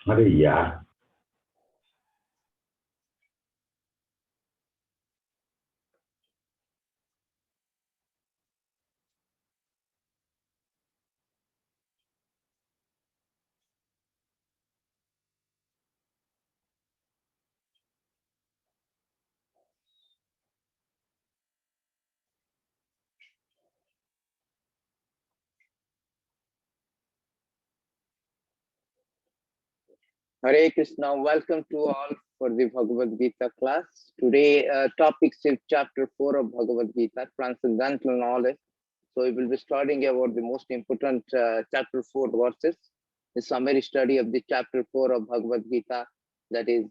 Hariya. Hare Krishna, welcome to all for the Bhagavad Gita class. Today, topic is chapter 4 of Bhagavad Gita, Transcendental Knowledge. So we will be studying about the most important chapter 4 verses, the summary study of the chapter 4 of Bhagavad Gita, that is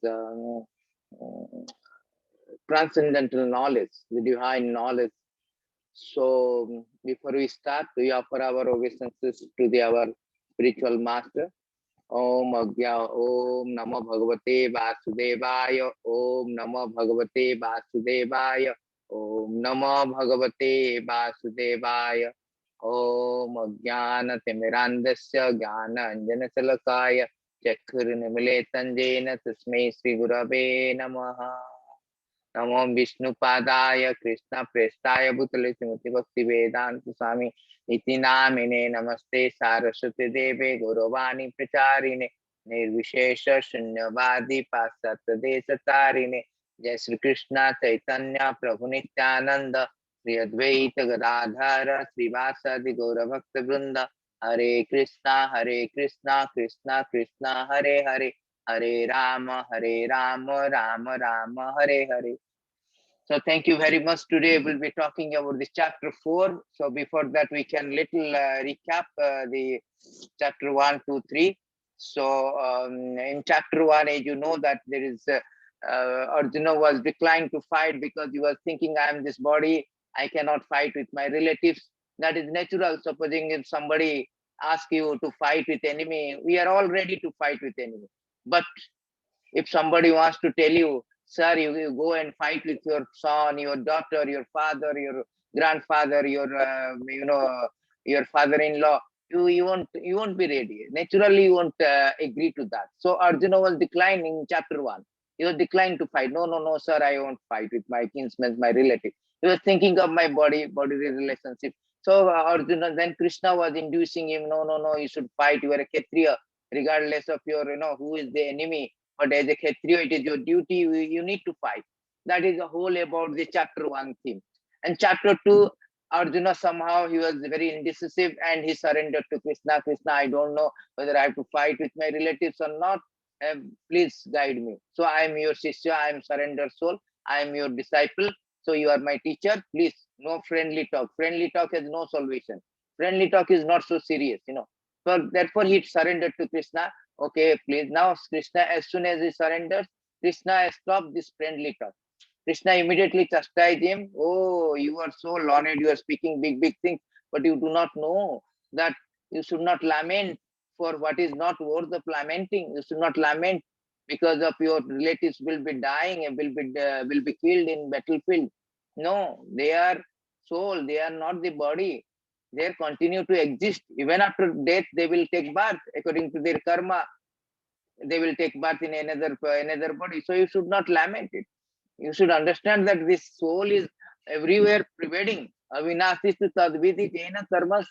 transcendental knowledge, the divine knowledge. So before we start, we offer our obeisances to our spiritual master. Om Agya Om Namo Bhagavate Vasudevaya Om Namo Bhagavate Vasudevaya Om Namo Bhagavate Vasudevaya Om Ajnana Timirandasya Jnana Anjana Salakaya Chakrunimilitanjena Tasmai Sri Gurave Namaha Namo Vishnu Padaya Krishna Prestaya Bhutale Srimati Bhakti Vedanta Swami Iti Namine Namaste Saraswati Deve Gauravani Pracharine Nirvishesha Shunyavadi Pasatya Desatarine Jai Sri Krishna Chaitanya Prabhu Nityananda Sri Advaita Gadadhara Srivasadi Gauravakta Vrinda Hare Krishna Krishna Krishna Hare Hare Hare Rama Rama Rama Hare Hare. So thank you very much. Today we'll be talking about the chapter 4. So before that, we can little recap the chapter 1, 2, 3. So in chapter 1, as you know that there is Arjuna was declined to fight because he was thinking, I am this body, I cannot fight with my relatives. That is natural. Supposing if somebody asks you to fight with enemy, we are all ready to fight with enemy. But if somebody wants to tell you, sir, you go and fight with your son, your daughter, your father, your grandfather, your father-in-law, you won't be ready. Naturally, you won't agree to that. So Arjuna was declined in chapter 1. He was declined to fight. No, sir, I won't fight with my kinsmen, my relative. He was thinking of my bodily relationship. So Arjuna, then Krishna was inducing him, no, you should fight. You are a Kshatriya, regardless of your, who is the enemy. But as a Kshatriya, it is your duty, you need to fight. That is the whole about the chapter 1 theme. And chapter 2, Arjuna somehow he was very indecisive and he surrendered to Krishna. Krishna, I don't know whether I have to fight with my relatives or not. Please guide me. So I am your Shishya, I am surrendered soul, I am your disciple. So you are my teacher. Please, no friendly talk. Friendly talk has no solution. Friendly talk is not so serious. So therefore he surrendered to Krishna. Okay, please. Now Krishna, as soon as he surrenders, Krishna has stopped this friendly talk. Krishna immediately chastised him. Oh, you are so learned, you are speaking big things, but you do not know that you should not lament for what is not worth of lamenting. You should not lament because of your relatives will be dying and will be killed in battlefield. No, they are soul, they are not the body. They continue to exist. Even after death, they will take birth according to their karma. They will take birth in another body. So you should not lament it. You should understand that this soul is everywhere pervading. Avinasistu tadviti jena karma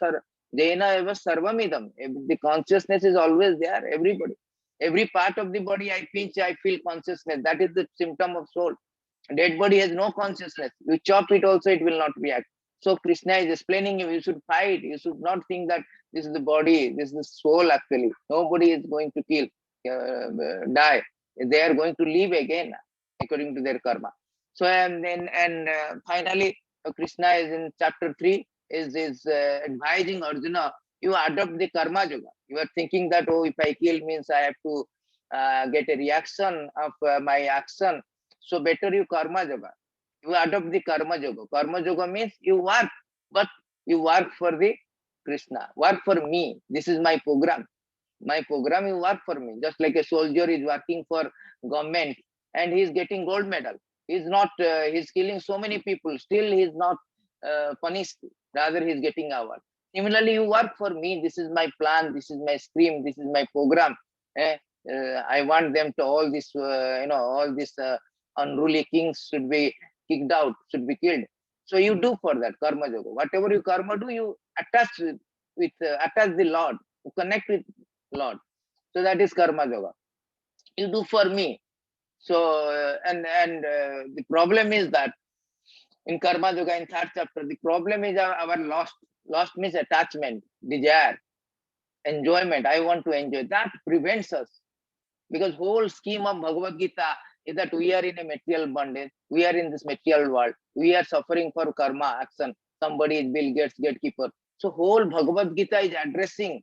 jena eva sarvamidam. The consciousness is always there, everybody. Every part of the body I pinch, I feel consciousness. That is the symptom of soul. Dead body has no consciousness. You chop it also, it will not react. So Krishna is explaining you should fight. You should not think that this is the body, this is the soul actually. Nobody is going to die. They are going to live again according to their karma. So finally, Krishna is in chapter 3 is advising Arjuna, you adopt the karma yoga. You are thinking that, oh, if I kill means I have to get a reaction of my action. So better you karma yoga. You adopt the karma yoga. Karma yoga means you work, but you work for the Krishna. Work for me. This is my program. My program, you work for me. Just like a soldier is working for government and he is getting gold medal. He's not. He's killing so many people. Still, he's not punished. Rather, he's getting award. Similarly, you work for me. This is my plan. This is my scheme. This is my program. I want them to all this, all these unruly kings should be kicked out, should be killed. So you do for that karma yoga. Whatever you karma do, you attach attach the Lord, you connect with Lord. So that is karma yoga. You do for me. So the problem is that in karma yoga in third chapter, the problem is our lost means attachment, desire, enjoyment. I want to enjoy. That prevents us, because whole scheme of Bhagavad Gita is that we are in a material bondage. We are in this material world. We are suffering for karma action. Somebody is Bill Gates gatekeeper. So whole Bhagavad Gita is addressing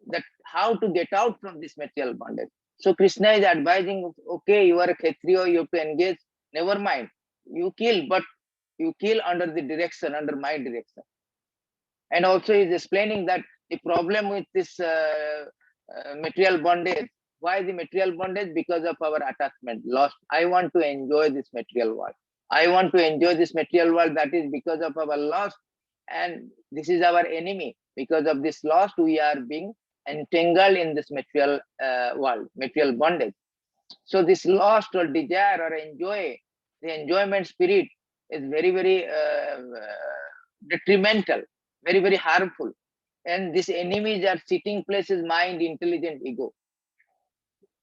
that how to get out from this material bondage. So Krishna is advising, okay, you are a Kshatriya, you have to engage. Never mind. You kill, but you kill under the direction, under my direction. And also is explaining that the problem with this material bondage, why the material bondage? Because of our attachment, lost. I want to enjoy this material world. I want to enjoy this material world. That is because of our loss. And this is our enemy. Because of this loss, we are being entangled in this material world, material bondage. So this lost or desire or enjoy, the enjoyment spirit is very, very detrimental, very, very harmful. And these enemies are sitting places mind, intelligent, ego.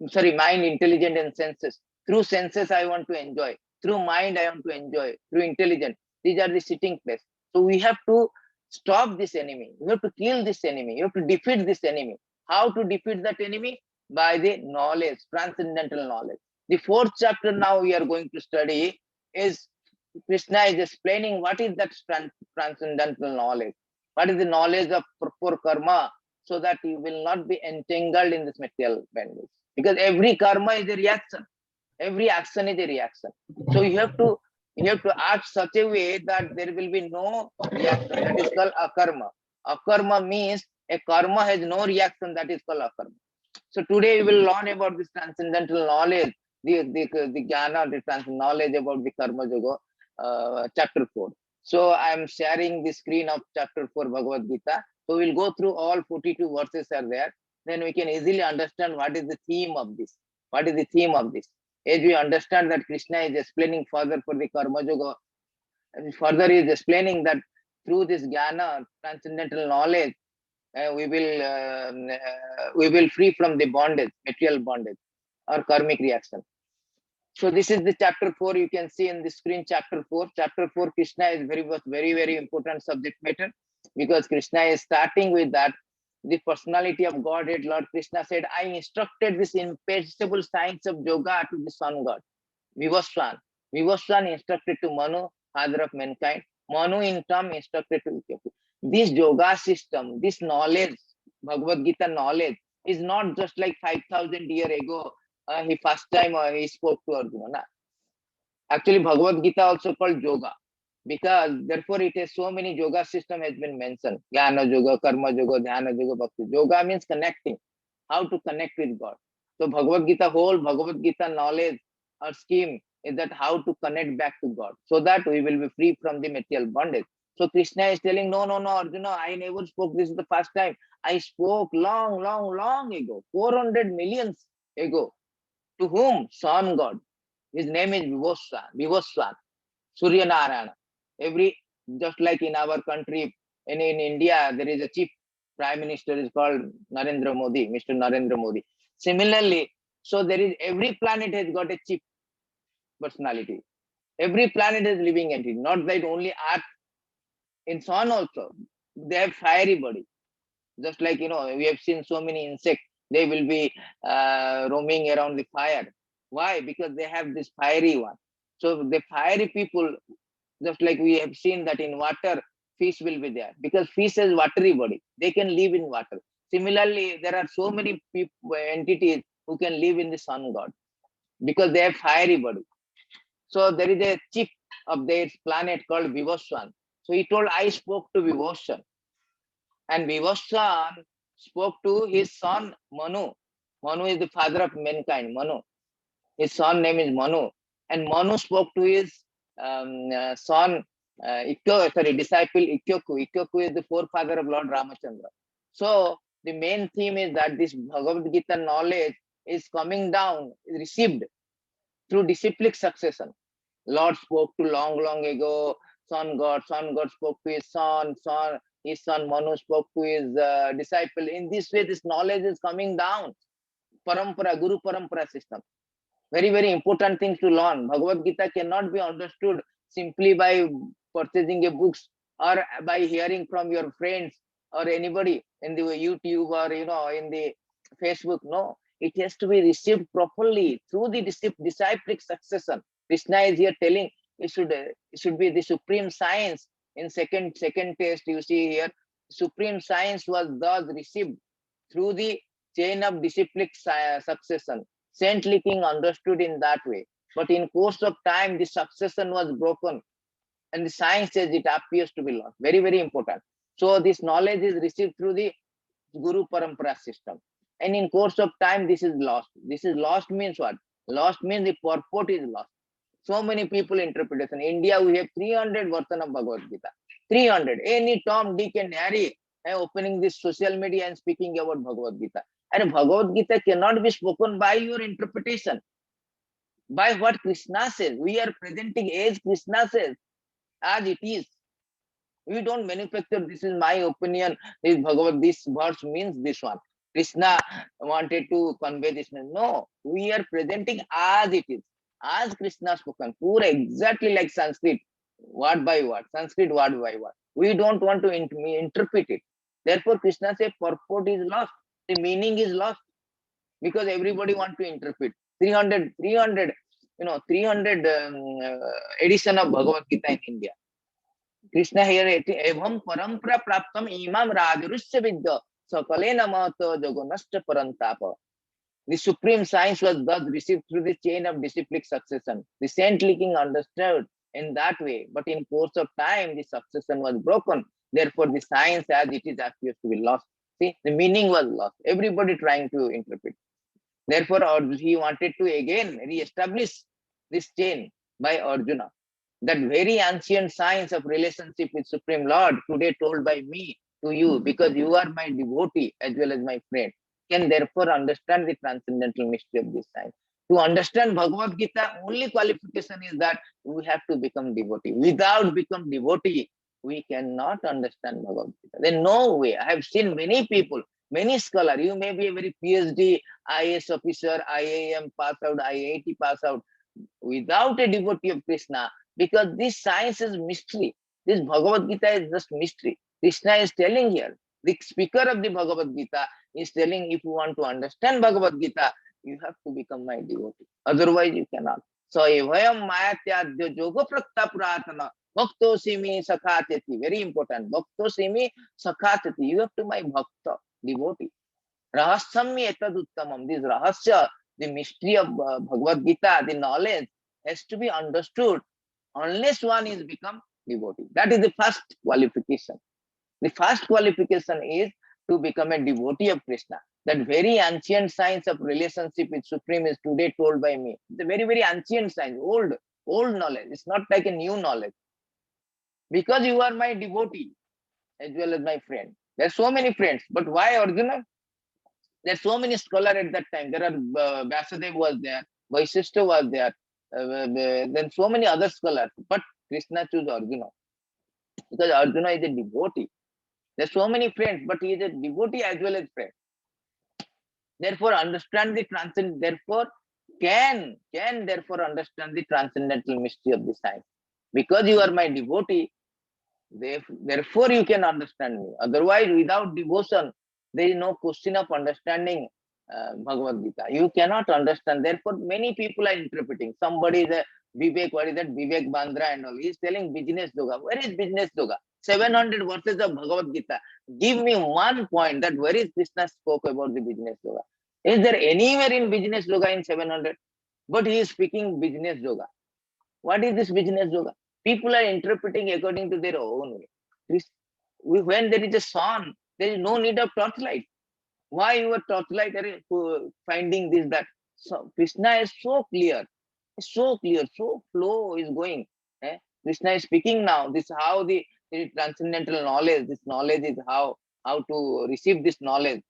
Sorry, mind, intelligent, and senses. Through senses, I want to enjoy. Through mind, I want to enjoy. Through intelligence, these are the sitting place. So we have to stop this enemy. You have to kill this enemy. You have to defeat this enemy. How to defeat that enemy? By the knowledge, transcendental knowledge. The fourth chapter now we are going to study is Krishna is explaining what is that transcendental knowledge. What is the knowledge of proper karma, so that you will not be entangled in this material bondage. Because every karma is a reaction. Every action is a reaction. So you have to act such a way that there will be no reaction. That is called akarma. Akarma means a karma has no reaction. That is called akarma. So today we will learn about this transcendental knowledge, the jnana, the knowledge about the karma yoga, chapter 4. So I am sharing the screen of chapter 4 Bhagavad Gita. So we'll go through all 42 verses are there. Then we can easily understand what is the theme of this. What is the theme of this? As we understand that Krishna is explaining further for the karma yoga, and further is explaining that through this jnana, transcendental knowledge, we will free from the bondage, material bondage or karmic reaction. So this is the chapter 4. You can see in the screen chapter 4. Chapter 4, Krishna is very important subject matter, because Krishna is starting with that the personality of Godhead. Lord Krishna said, I instructed this imperishable science of yoga to the sun god, Vivaswan. Vivaswan instructed to Manu, father of mankind. Manu in turn instructed to Ikyaku. This yoga system, this knowledge, Bhagavad Gita knowledge, is not just like 5,000 years ago. He first time he spoke to Arjuna. Na? Actually, Bhagavad Gita also called yoga, because therefore it has so many yoga system has been mentioned. Jnana yoga, karma yoga, dhyana yoga, bhakti. Yoga means connecting, how to connect with God. So Bhagavad Gita, whole Bhagavad Gita knowledge or scheme is that how to connect back to God, so that we will be free from the material bondage. So Krishna is telling, no, Arjuna, I never spoke. This is the first time. I spoke long ago, 400 millions ago. To whom? Sun God. His name is Vivaswan, Surya Narayana. Just like in our country, in India, there is a chief prime minister is called Narendra Modi, Mr. Narendra Modi. Similarly, so there is every planet has got a chief personality. Every planet is living entity, not that only Earth. In sun also, they have fiery body. Just like, we have seen so many insects, they will be roaming around the fire. Why? Because they have this fiery one. So the fiery people, just like we have seen that in water, fish will be there, because fish has watery body. They can live in water. Similarly, there are so many entities who can live in the sun god, because they have fiery body. So there is a chief of their planet called Vivaswan. So he told, I spoke to Vivaswan. And Vivaswan spoke to his son Manu. Manu is the father of mankind, Manu. His son name is Manu. And Manu spoke to his son, disciple Ikyaku. Ikyaku is the forefather of Lord Ramachandra. So the main theme is that this Bhagavad Gita knowledge is coming down, is received through disciplic succession. Lord spoke to long ago, son God spoke to his son, his son Manu spoke to his disciple. In this way, this knowledge is coming down. Parampara, Guru Parampara system. Very important things to learn. Bhagavad Gita cannot be understood simply by purchasing a books or by hearing from your friends or anybody in the YouTube or in the Facebook. No, it has to be received properly through the disciplic succession. Krishna is here telling it should be the supreme science. In second test, you see here, supreme science was thus received through the chain of disciplic succession. Saintly king understood in that way. But in course of time, the succession was broken and the science says it appears to be lost. Very important. So this knowledge is received through the Guru Parampara system. And in course of time, this is lost. This is lost means what? Lost means the purport is lost. So many people interpretation. In India, we have 300 version of Bhagavad Gita. 300. Any Tom, Dick and Harry opening this social media and speaking about Bhagavad Gita. And Bhagavad Gita cannot be spoken by your interpretation. By what Krishna says. We are presenting as Krishna says, as it is. We don't manufacture, this is my opinion, this Bhagavad, this verse means this one. Krishna wanted to convey this. No, we are presenting as it is. As Krishna spoken, pure exactly like Sanskrit, word by word, Sanskrit word by word. We don't want to interpret it. Therefore, Krishna says purport is lost, the meaning is lost, because everybody want to interpret. 300 edition of Bhagavad Gita in India. Krishna here, evam parampara praptam imam rajarusya vidya sakalena mahata jaganashta parantapa. The supreme science was thus received through the chain of disciplic succession. The saintly king understood in that way, but in course of time, the succession was broken. Therefore, the science as it is appears to be lost. See, the meaning was lost. Everybody trying to interpret. Therefore, he wanted to again re-establish this chain by Arjuna. That very ancient science of relationship with Supreme Lord, today told by me to you, because you are my devotee as well as my friend, can therefore understand the transcendental mystery of this science. To understand Bhagavad Gita, only qualification is that we have to become devotee. Without become devotee, we cannot understand Bhagavad Gita. There's no way. I have seen many people, many scholars. You may be a very PhD, IAS officer, IAM pass out, IIT pass out, without a devotee of Krishna, because this science is mystery. This Bhagavad Gita is just mystery. Krishna is telling here, the speaker of the Bhagavad Gita is telling, if you want to understand Bhagavad Gita, you have to become my devotee. Otherwise, you cannot. So, evayam mayatyadya yoga prakta puratana bhakto simi sakhatati. Very important. Bhakto simi sakhatati. You have to my bhakta, devotee. Rahasyam etaduttamam. This rahasya, the mystery of Bhagavad Gita, the knowledge, has to be understood unless one is become devotee. That is the first qualification. The first qualification is to become a devotee of Krishna. That very ancient science of relationship with Supreme is today told by me. It's a very ancient science, old knowledge. It's not like a new knowledge. Because you are my devotee as well as my friend. There are so many friends, but why Arjuna? There are so many scholars at that time. There are Vyasadeva was there, Vaishishta was there, then so many other scholars. But Krishna chose Arjuna because Arjuna is a devotee. There are so many friends, but he is a devotee as well as friend. Therefore, understand the transcend. Therefore, can therefore understand the transcendental mystery of the science. Because you are my devotee, therefore you can understand me. Otherwise, without devotion, there is no question of understanding Bhagavad Gita. You cannot understand. Therefore, many people are interpreting. Somebody is a Vivek, what is that? Vivek Bandra and all. He is telling business yoga. Where is business yoga? 700 verses of Bhagavad Gita. Give me one point that where is Krishna spoke about the business yoga. Is there anywhere in business yoga in 700? But he is speaking business yoga. What is this business yoga? People are interpreting according to their own way. When there is a sun, there is no need of torchlight. Why you are torchlight finding this, that? So Krishna is so clear, so flow is going. Krishna is speaking now. This is how the transcendental knowledge, this knowledge is how to receive this knowledge.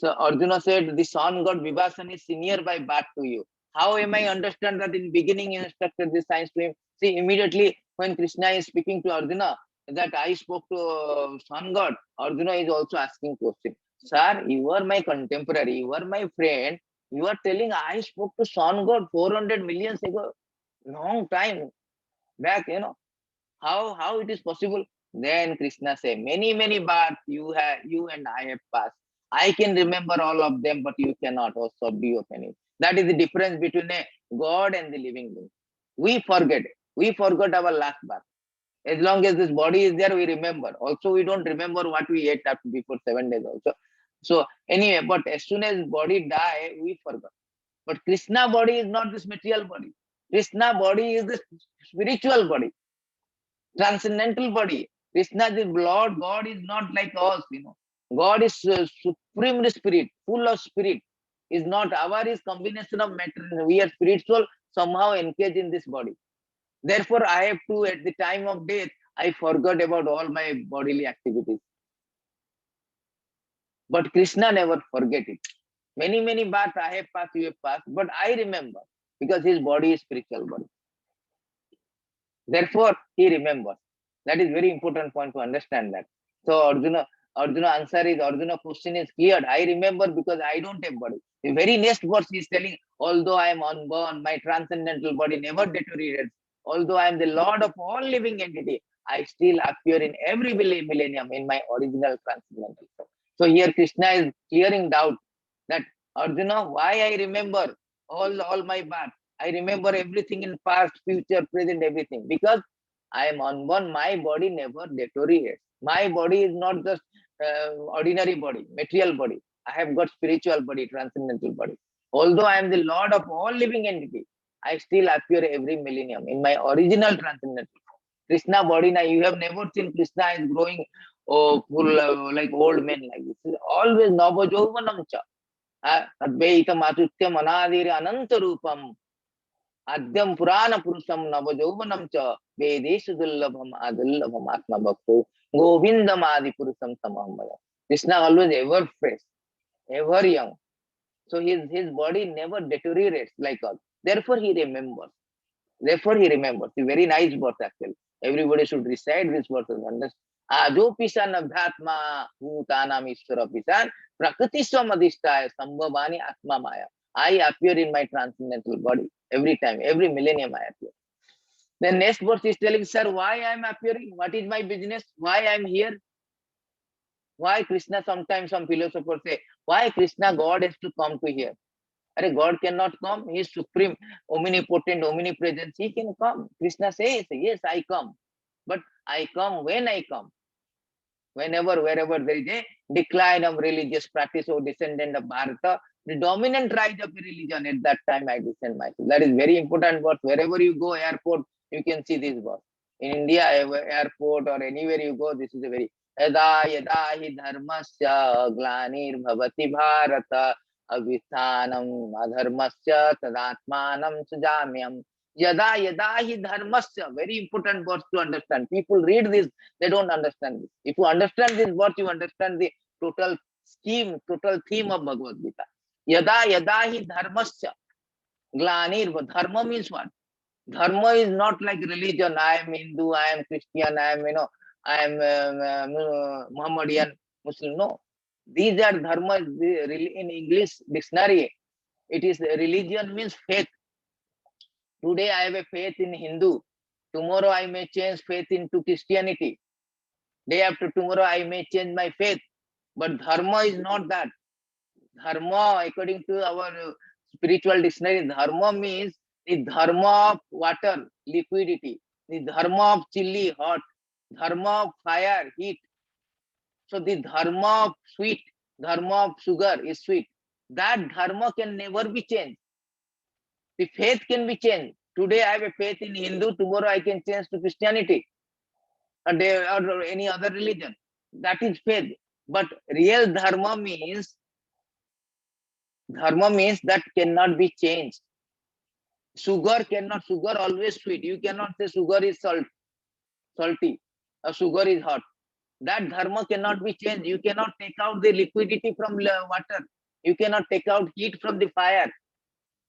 So Arjuna said, the son god Vibhasan is senior by birth to you. How am I understand that in beginning you instructed this science to him? See, immediately when Krishna is speaking to Arjuna, that I spoke to sun god, Arjuna is also asking question. Sir, you are my contemporary, you are my friend. You are telling I spoke to sun god 400 million ago, long time back, how it is possible? Then Krishna say, many births you and I have passed. I can remember all of them, but you cannot, or subdue of any. That is the difference between a God and the living being. We forget. We forgot our last birth. As long as this body is there, we remember. Also, we don't remember what we ate after before 7 days also. So anyway, but as soon as body die, we forgot. But Krishna body is not this material body. Krishna body is the spiritual body, transcendental body. Krishna, the Lord God, is not like us. God is supreme spirit, full of spirit. Is not our is combination of matter. We are spiritual, somehow engaged in this body. Therefore, I have to, at the time of death, I forgot about all my bodily activities. But Krishna never forget it. Many births I have passed, you have passed, but I remember because his body is spiritual body. Therefore, he remembers. That is very important point to understand that. So Arjuna answer is, Arjuna question is cleared. I remember because I don't have body. The very next verse is telling, although I am unborn, my transcendental body never deteriorates. Although I am the Lord of all living entity, I still appear in every millennium in my original transcendental form. So here Krishna is clearing doubt that Arjuna, why I remember all my birth. I remember everything in past, future, present, everything. Because I am unborn, my body never deteriorates. My body is not just ordinary body, material body. I have got spiritual body, transcendental body. Although I am the Lord of all living entity, I still appear every millennium in my original transcendental. Krishna body, now you have never seen Krishna is growing full like old men like this. Always Navajovanam cha. Advaitam Atutyam Anadir Ananta Rupam Adyam Purana Purusham Navajovanam cha Vedeshu Dullabham Adullabham Atma Bhaktu Govindam Adi Purusham Samahambaya. Krishna always ever fresh, ever young. So his body never deteriorates like us. Therefore he remembers. Therefore he remembers. It's a very nice verse actually. Everybody should recite this verse and understand. Ajo pisan abhyatma bhutanam ishvara pisan prakriti swamadhishtaya sambhavani atma maya. I appear in my transcendental body every time, every millennium I appear. The next verse is telling, sir, why I am appearing? What is my business? Why I am here? Why Krishna? Sometimes some philosophers say, why Krishna God has to come to here? God cannot come. He is supreme, omnipotent, omnipresent. He can come. Krishna says, yes, I come. But I come when I come. Whenever, wherever there is a decline of religious practice or descendant of Bharata, the dominant rise of religion, at that time I descend myself. That is very important verse. Wherever you go, airport, you can see this verse. In India, airport or anywhere you go, this is a very yada yada hi dharmasya glanir bhavati bharata avithanam adharmasya tadatmanam sujamyam. Yada yada hi dharmasya. Very important words to understand. People read this, they don't understand this. If you understand this word, you understand the total scheme, total theme of Bhagavad Gita. Yada yada hi dharmasya glanir. Dharma means what? Dharma is not like religion. I am Hindu, I am Christian, I am Muhammadian, Muslim. No. These are dharma in English dictionary. It is religion means faith. Today I have a faith in Hindu. Tomorrow I may change faith into Christianity. Day after tomorrow I may change my faith. But dharma is not that. Dharma, according to our spiritual dictionary, dharma means the dharma of water, liquidity, the dharma of chili, hot, dharma of fire, heat. So the dharma of sweet, dharma of sugar is sweet. That dharma can never be changed. The faith can be changed. Today I have a faith in Hindu, tomorrow I can change to Christianity or any other religion. That is faith. But real dharma means that cannot be changed. Sugar always sweet. You cannot say sugar is salty or sugar is hot. That dharma cannot be changed. You cannot take out the liquidity from water. You cannot take out heat from the fire.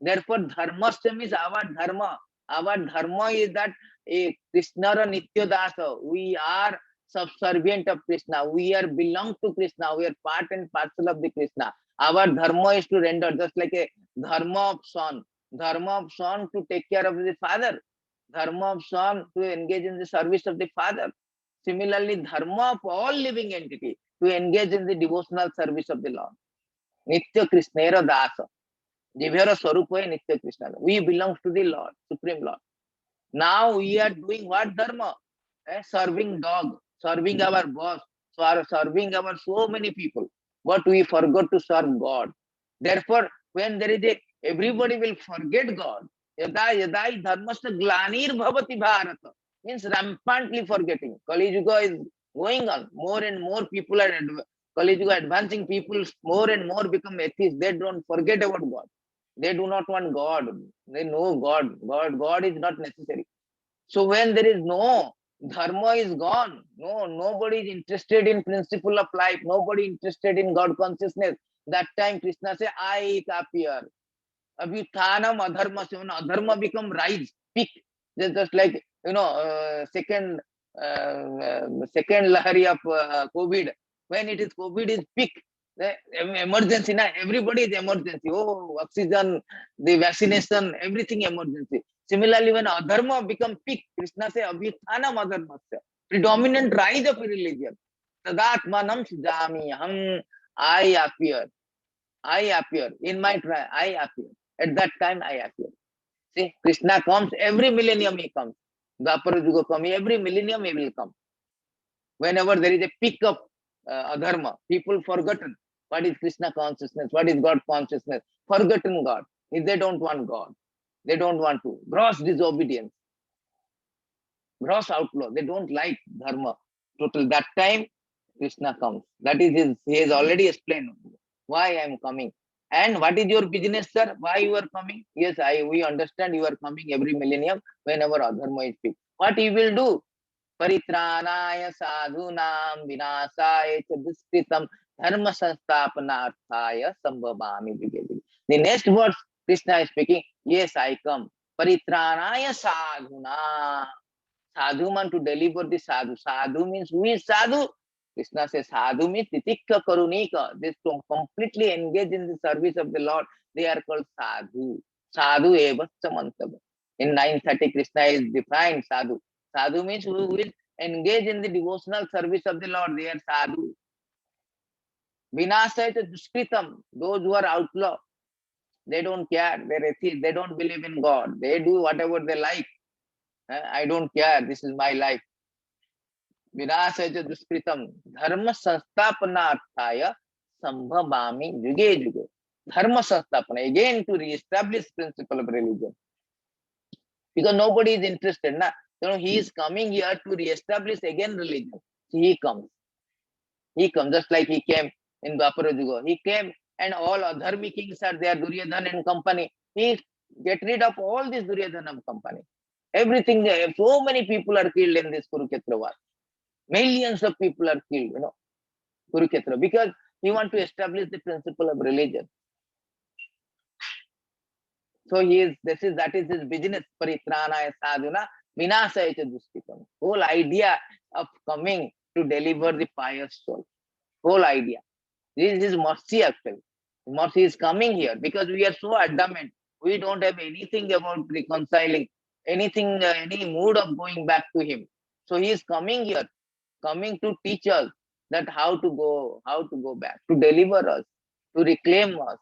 Therefore, dharmastam is our dharma. Our dharma is that a Krishna or Nitya Dasa. We are subservient of Krishna. We are belong to Krishna. We are part and parcel of the Krishna. Our dharma is to render, just like a dharma of son. Dharma of son to take care of the father. Dharma of son to engage in the service of the father. Similarly, dharma of all living entity to engage in the devotional service of the Lord. Nitya Krishnera Dasa. Jivera Swarupa Nitya Krishna. We belong to the Lord, Supreme Lord. Now we are doing what dharma? Serving dog, serving our boss, serving our so many people. But we forgot to serve God. Therefore, when there is a, everybody will forget God. Yada yada dharmasta glanir bhavati bharata. Means rampantly forgetting. Kali Yuga is going on. More and more people are Kali Yuga advancing. People more and more become atheists. They don't forget about God. They do not want God. They know God. God is not necessary. So when there is no dharma is gone, nobody is interested in principle of life. Nobody interested in God consciousness. That time Krishna say, I appear. Abhithanam adharma. So when adharma become rise, peak. Just like second lahari of COVID. When it is COVID is peak. The emergency now. Everybody is emergency. Oh, oxygen, the vaccination, everything emergency. Similarly, when adharma become peak, Krishna say abhithanam adharmasya. Predominant rise of religion. Tadatmanam sujami. I appear. I appear. In my trial, I appear. At that time, I appear. See, Krishna comes, every millennium he comes. Dwapara Yuga comes, every millennium he will come. Whenever there is a peak of adharma, people forgotten. What is Krishna consciousness? What is God consciousness? Forgotten God. If they don't want God, they don't want to. Gross disobedience, gross outlaw. They don't like dharma. Total. That time, Krishna comes. That is his. He has already explained why I am coming. And what is your business, sir? Why you are coming? Yes, we understand you are coming every millennium whenever adharma is peak. What you will do? Paritranaya sadhunam vinasaya cha duskritam dharma sansthapanarthaya sambhavami vigedi. The next words Krishna is speaking. Yes, I come. Paritranaya sadhuna. Sadhu man to deliver the sadhu. Sadhu means who is sadhu? Krishna says sadhu means titikka karunika. This to completely engage in the service of the Lord. They are called sadhu. Sadhu eva samantava. In 930 Krishna is defined sadhu. Sadhu means who is engaged in the devotional service of the Lord. They are sadhu. Vinasaya duskritam. Those who are outlaw. They don't care. They're atheists. They don't believe in God. They do whatever they like. I don't care. This is my life. Vinasaya duskritam dharma sansthapanarthaya sambhavami yuge yuge. Dharma sanstapana. Again to re-establish principle of religion. Because nobody is interested. Na? He is coming here to re-establish again religion. So he comes. He comes just like he came in Dwapara Yuga. He came and all adharmi kings are there, Duryodhana and company. He get rid of all this Duryodhana company. Everything, so many people are killed in this Kurukshetra war. Millions of people are killed, Kurukshetra, because he want to establish the principle of religion. So that is his business. Paritranaya sadhuna vinasaya cha duskritam. Whole idea of coming to deliver the pious soul. Whole idea. This is his mercy actually. Mercy is coming here because we are so adamant. We don't have anything about reconciling, anything, any mood of going back to him. So he is coming here, coming to teach us that how to go back, to deliver us, to reclaim us,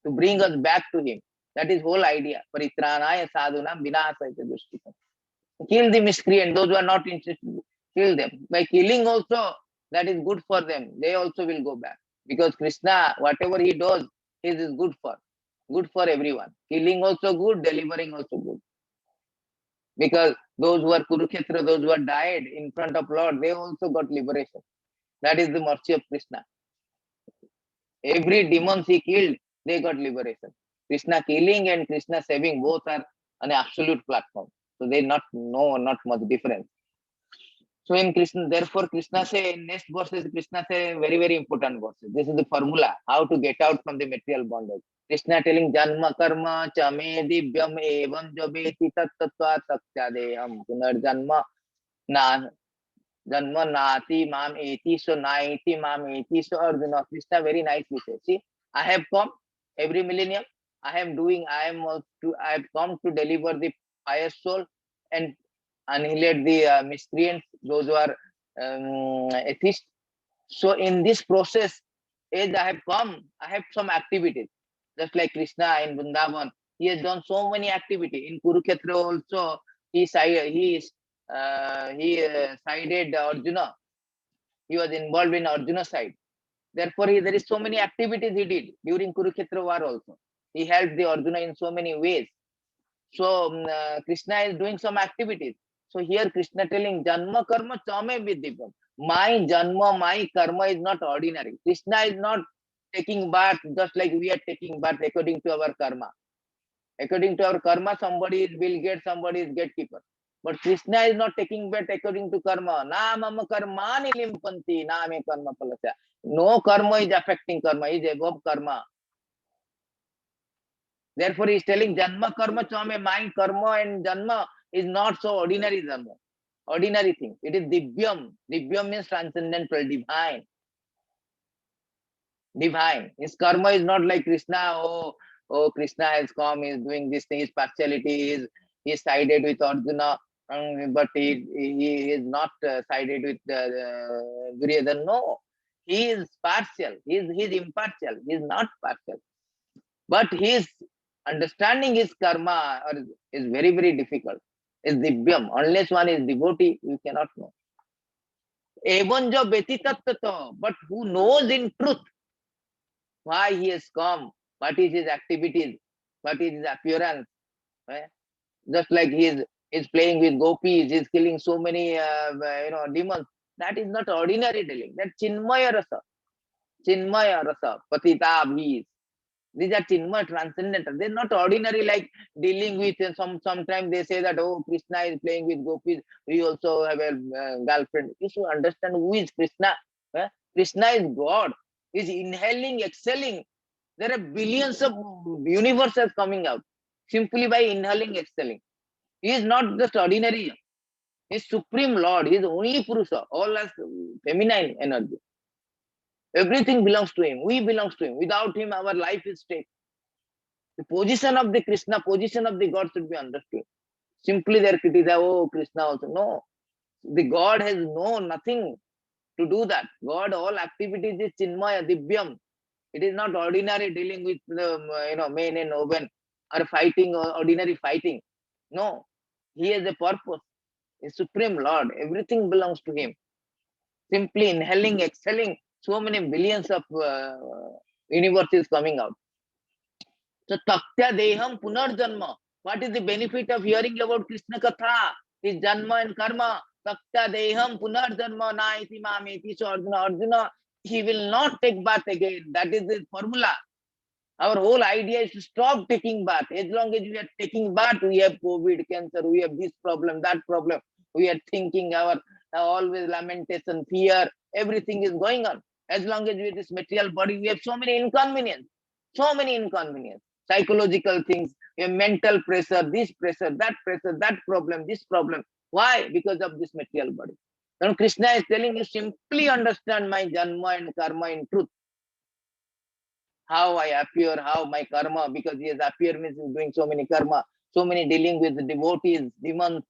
to bring us back to him. That is whole idea. Paritranaya sadhunam vinasaya dushkitam. Kill the miscreant, those who are not interested, kill them. By killing also, that is good for them. They also will go back. Because Krishna, whatever he does, it is good for everyone. Killing also good, delivering also good. Because those who are Kurukshetra, those who are died in front of Lord, they also got liberation. That is the mercy of Krishna. Every demons he killed, they got liberation. Krishna killing and Krishna saving both are an absolute platform. So they not much difference. So in Krishna, therefore Krishna say in next verses, Krishna say very, very important verses. This is the formula, how to get out from the material bondage. Krishna telling Janma Karma Chame Divyam Evam Jabeti Tattva Satyadeham Punarjanma Na Janma Nati Mam Eti So Naiti Mam Eti So Arjuna. Krishna very nicely says, see, I have come every millennium, I have come to deliver the pious soul and annihilate the miscreants, those who are atheists. So in this process, as I have come, I have some activities. Just like Krishna in Vrindavan, he has done so many activities. In Kurukshetra also, he sided Arjuna. He was involved in Arjuna side. Therefore, there is so many activities he did during Kurukshetra war also. He helped the Arjuna in so many ways. So Krishna is doing some activities. So here Krishna telling Janma Karma Chame Vidyapam. My Janma, my karma is not ordinary. Krishna is not taking bath just like we are taking bath according to our karma. According to our karma, somebody is Bill Gates, somebody is gatekeeper. But Krishna is not taking bath according to karma. Na mama karmani limpanti, na me karma palasya. No karma is affecting karma, is above karma. Therefore, he is telling Janma Karma Chame, my karma and Janma is not so ordinary Janma, ordinary thing. It is Divyam. Divyam means transcendental, divine. Divine. His karma is not like Krishna. Oh, Krishna has come, he is doing this thing, his partiality he is sided with Arjuna, but he is not sided with Duryodhana. No, he is partial. He is impartial. He is not partial. But his understanding his karma is very, very difficult. Is divyam. Unless one is devotee, you cannot know. Evan jo betitattato, but who knows in truth why he has come, what is his activities, what is his appearance. Eh? Just like he is playing with gopis, he is killing so many demons. That is not ordinary dealing. That chinmaya rasa. Chinmaya rasa. Patita bhis. These are Chinmaya transcendental. They're not ordinary like dealing with sometimes they say that, oh, Krishna is playing with gopis. We also have a girlfriend. You should understand who is Krishna. Krishna is God. He's inhaling, exhaling. There are billions of universes coming out simply by inhaling, exhaling. He is not just ordinary. He is Supreme Lord. He is only Purusha. All as feminine energy. Everything belongs to him. We belongs to him. Without him, our life is stake. The position of the Krishna, position of the God should be understood. Simply they criticize, oh, Krishna also. No. The God has nothing to do that. God, all activities is Chinmaya, Divyam. It is not ordinary dealing with the men and women or fighting or ordinary fighting. No. He has a purpose. He's Supreme Lord. Everything belongs to him. Simply inhaling, exhaling, so many billions of universes coming out. So taktya deham punarjanma. What is the benefit of hearing about Krishna Katha? His janma and karma. Taktya deham punarjanma naiti mameti. So Arjuna, he will not take bath again. That is the formula. Our whole idea is to stop taking bath. As long as we are taking bath, we have COVID, cancer, we have this problem, that problem. We are thinking our always lamentation, fear, everything is going on. As long as we have this material body, we have so many inconvenience. So many inconvenience. Psychological things, we have mental pressure, that problem, this problem. Why? Because of this material body. Now Krishna is telling you simply understand my janma and karma in truth. How I appear, how my karma, because he has appear means he's doing so many karma, so many dealing with the devotees, demons.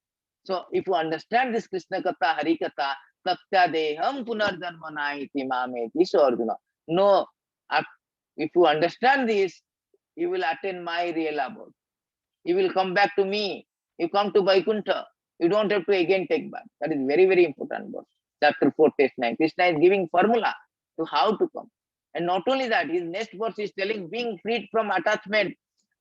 So if you understand this Krishna Katha, Hari Katha, Tatya Deham Punarjanmana iti mameti. So Arjuna, no, if you understand this, you will attain my real abode. You will come back to me. You come to Vaikuntha. You don't have to again take back. That is very, very important verse. Chapter 4, text 9. Krishna is giving formula to how to come. And not only that, his next verse is telling being freed from attachment,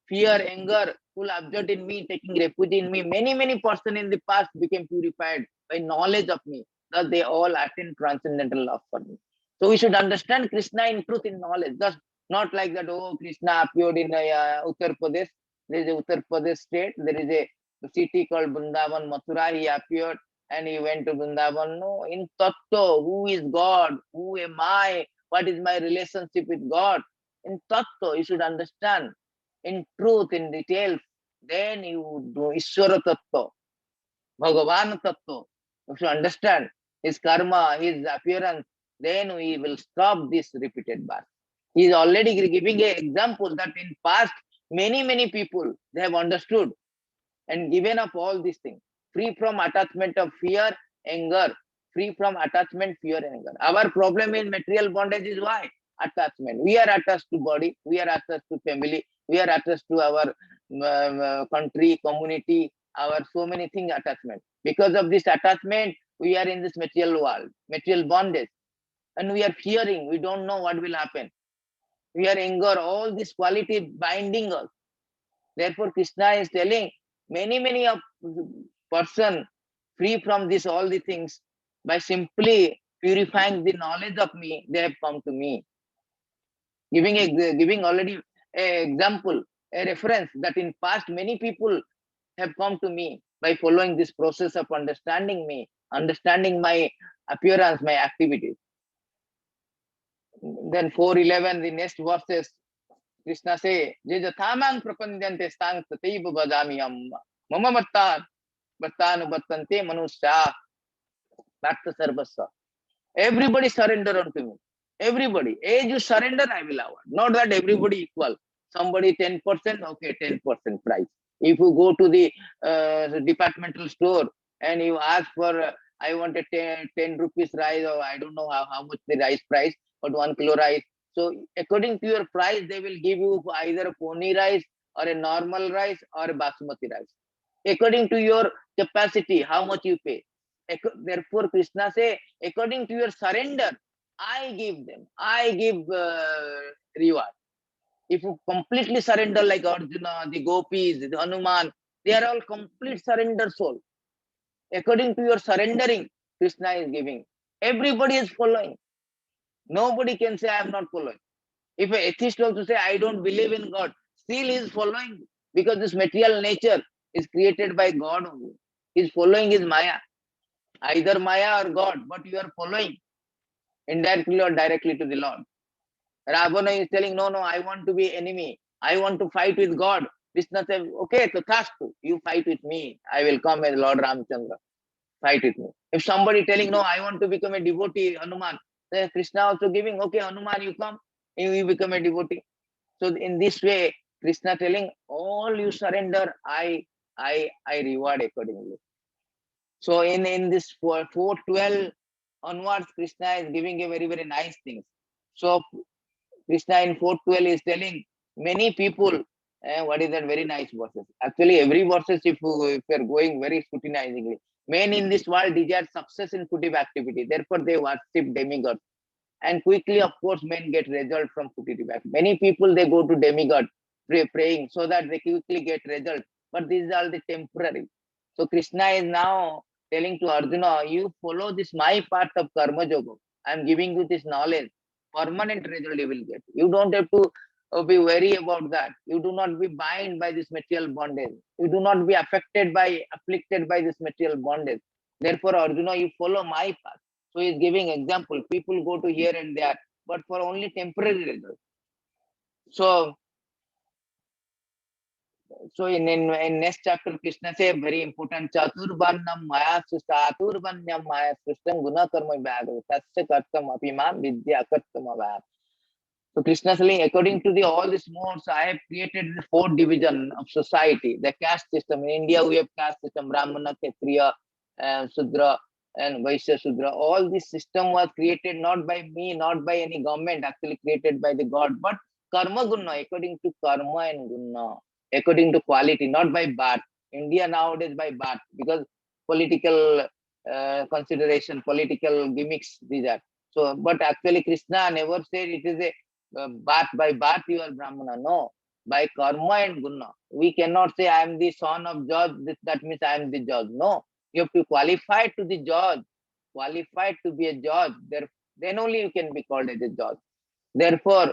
fear, anger, full absorbed in me, taking refuge in me. Many, many persons in the past became purified by knowledge of me. Thus they all attain transcendental love for me. So we should understand Krishna in truth, in knowledge. Just not like that, oh, Krishna appeared in Uttar Pradesh. There is a Uttar Pradesh state. There is a city called Vrindavan, Mathura. He appeared. and he went to Vrindavan. No, in Tattva, who is God? Who am I? What is my relationship with God? In Tattva, you should understand. In truth, in details, then you do Ishvara Tattva, Bhagavan Tattva. You should understand his karma, his appearance. Then we will stop this repeated birth. He is already giving an example that in past, many people, they have understood and given up all these things, free from attachment of fear, anger, free from attachment, fear, and anger. Our problem in material bondage is why? Attachment. We are attached to body, we are attached to family, we are attached to our country, community, our so many things attachment. Because of this attachment, we are in this material world, material bondage, and we are fearing, we don't know what will happen. We are anger, all this quality binding us. Therefore, Krishna is telling many of person free from this all the things by simply purifying the knowledge of me, they have come to me. Giving already a example, a reference that in past many people have come to me by following this process of understanding me, understanding my appearance, my activities. Then 4:11, the next verses, Krishna say, Je jathamang prapandyante stang tataiva bhajamiham mama vartanuvartante manusya bhakta sarvasva. Everybody surrender unto me. Everybody. As you surrender, I will award. Not that everybody equal. Somebody 10%, okay, 10% price. If you go to the departmental store and you ask for, I want a 10 rupees rice, or I don't know how much the rice price, but 1 kilo rice. So according to your price, they will give you either a pony rice or a normal rice or a basmati rice. According to your capacity, how much you pay. Therefore, Krishna say, according to your surrender, I give them. I give reward. If you completely surrender like Arjuna, the gopis, the Hanuman, they are all complete surrender soul. According to your surrendering, Krishna is giving. Everybody is following. Nobody can say, I am not following. If an atheist also say, I don't believe in God, still he is following, because this material nature is created by God only. He is following his Maya. Either Maya or God, but you are following indirectly or directly to the Lord. Ravana is telling, no, I want to be enemy. I want to fight with God. Krishna says, okay, so Tathastu, you fight with me. I will come as Lord Ramchandra. Fight with me. If somebody telling, no, I want to become a devotee, Hanuman, then Krishna also giving, okay, Hanuman, you come, you become a devotee. So in this way, Krishna telling, all you surrender, I reward accordingly. So in this 4:12 onwards, Krishna is giving a very nice thing. So Krishna in 4:12 is telling many people, what is that very nice verses. Actually, every verses, if you are going very scrutinizingly, men in this world desire success in fruitive activity. Therefore, they worship demigods. And quickly, of course, men get result from fruitive activity. Many people, they go to demigod praying so that they quickly get result. But these are the temporary. So Krishna is now telling to Arjuna, you follow this my path of karma yoga. I am giving you this knowledge. Permanent result you will get. You don't have to be worried about that. You do not be bound by this material bondage. You do not be afflicted by this material bondage. Therefore, Arjuna, you follow my path. So he is giving example. People go to here and there, but for only temporary result. So in next chapter, Krishna say very important. Chaturvarnam maya chaturvarnyam maya srishtam guna karma vyagam tasya kartam apimam vidya kartam vyagam. So Krishna saying, according to the all these modes, I have created the 4 division of society, the caste system. In India, we have caste system, Brahmana, Kshatriya, Sudra, and Vaishya Sudra. All this system was created not by me, not by any government, actually created by the God, but karma guna, according to karma and guna, according to quality, not by birth. India nowadays by birth, because political consideration, political gimmicks, these are. So, but actually Krishna never said it is a birth by birth you are Brahmana. No, by karma and guna. We cannot say I am the son of judge, that means I am the judge. No, you have to qualify to the judge, qualified to be a judge. Then only you can be called as a judge. Therefore,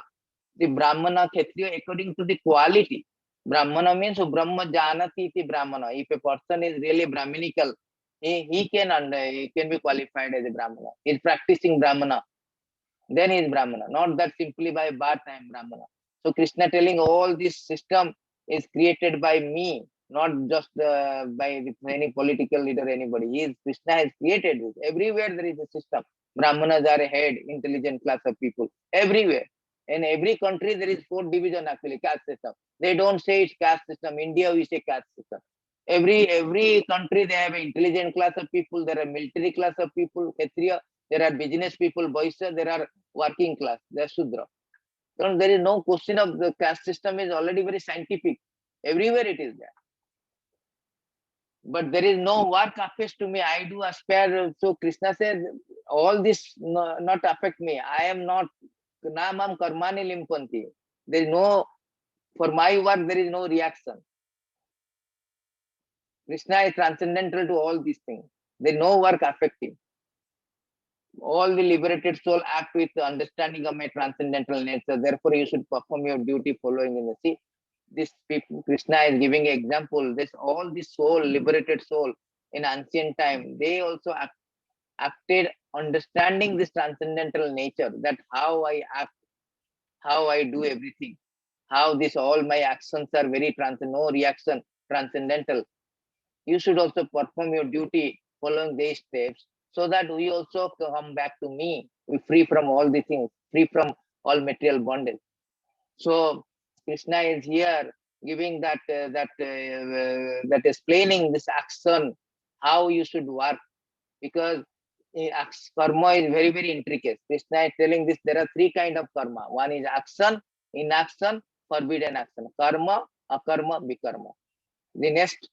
the Brahmana, Kshatriya, according to the quality. Brahmana means Brahma Janati iti Brahmana. If a person is really Brahminical, he can be qualified as a Brahmana. He's practicing Brahmana, then he is Brahmana. Not that simply by birth I am Brahmana. So Krishna telling all this system is created by me, not just by with any political leader, anybody. Krishna has created this. Everywhere there is a system. Brahmanas are a head, intelligent class of people. Everywhere. In every country there is 4 division actually, caste system. They don't say it's caste system. India we say caste system. Every country they have an intelligent class of people. There are military class of people, Kshatriya. There are business people, Vaishya. There are working class. They are Shudra. So there is no question of the caste system is already very scientific. Everywhere it is there. But there is no work affects to me. I do aspire. So Krishna said, all this not affect me. I am not namam karmani limpanti. There is no, for my work, there is no reaction. Krishna is transcendental to all these things. There is no work affecting. All the liberated soul act with the understanding of my transcendental nature. Therefore, you should perform your duty following in the sea. This people, Krishna is giving an example. This all the soul, liberated soul in ancient time, they also acted understanding this transcendental nature. That how I act, how I do everything, how this all my actions are very no reaction, transcendental. You should also perform your duty following these steps so that we also come back to me. We free from all these things, free from all material bondage. So Krishna is here giving that explaining this action, how you should work, because karma is very, very intricate. Krishna is telling this there are 3 kinds of karma. One is action, inaction, forbidden action. Karma, akarma, vikarma. The next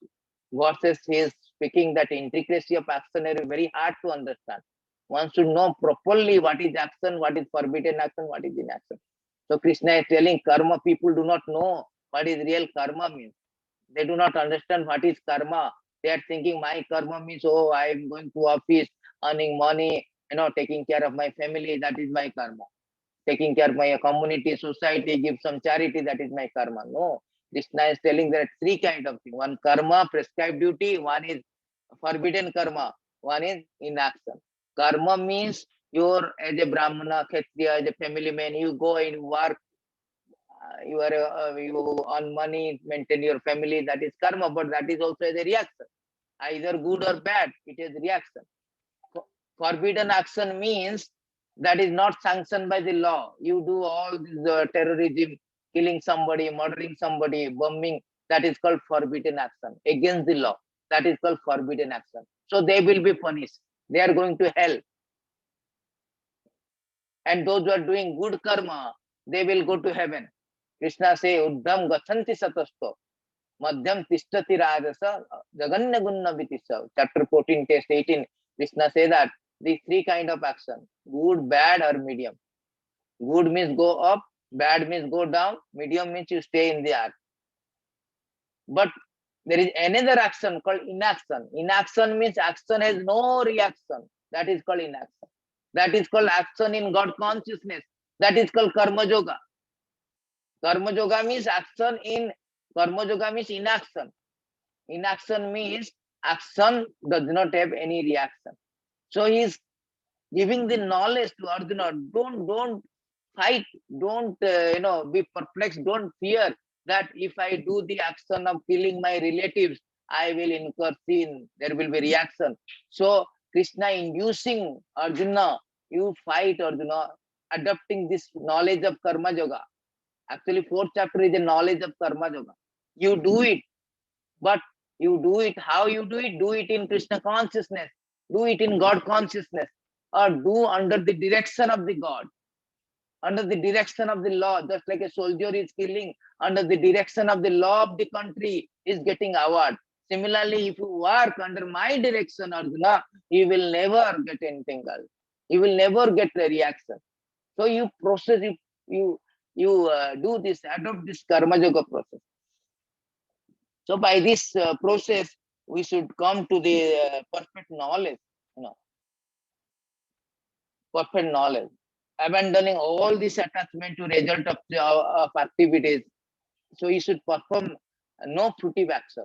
verses he is speaking that intricacy of action is very hard to understand. One should know properly what is action, what is forbidden action, what is inaction. So Krishna is telling karma people do not know what is real karma means. They do not understand what is karma. They are thinking my karma means, oh, I am going to office, earning money, taking care of my family, that is my karma. Taking care of my community, society, give some charity, that is my karma. No, Krishna is telling there are 3 kinds of things. One karma, prescribed duty, one is forbidden karma, one is inaction. Karma means you're as a Brahmana, Kshatriya, as a family man, you go and work, you earn money, maintain your family, that is karma, but that is also a reaction. Either good or bad, it is reaction. Forbidden action means that is not sanctioned by the law. You do all this terrorism, killing somebody, murdering somebody, bombing, that is called forbidden action against the law. That is called forbidden action. So they will be punished. They are going to hell. And those who are doing good karma, they will go to heaven. Krishna say, Uddham gachanti satasto, madhyam tishtati rajasa, jaganya gunna vitisa. Chapter 14, text 18, Krishna say that these 3 kinds of action, good, bad, or medium. Good means go up, bad means go down, medium means you stay in the earth. But there is another action called inaction. Inaction means action has no reaction. That is called inaction. That is called action in God consciousness. That is called karma yoga. Karma yoga means action in karma yoga means inaction. Inaction means action does not have any reaction. So he is giving the knowledge to Arjuna. Don't fight. Don't be perplexed. Don't fear that if I do the action of killing my relatives, I will incur sin. There will be reaction. So Krishna inducing Arjuna, you fight Arjuna, adopting this knowledge of karma yoga. Actually, 4th chapter is the knowledge of karma yoga. You do it, but you do it. How you do it? Do it in Krishna consciousness. Do it in God consciousness, or do under the direction of the God, under the direction of the law. Just like a soldier is killing under the direction of the law of the country, is getting award. Similarly, if you work under my direction, Arjuna, you will never get entangled. You will never get the reaction. So you process, you do this, adopt this karma yoga process. So by this process, we should come to the perfect knowledge, perfect knowledge, abandoning all this attachment to result of activities. So you should perform no fruitive action.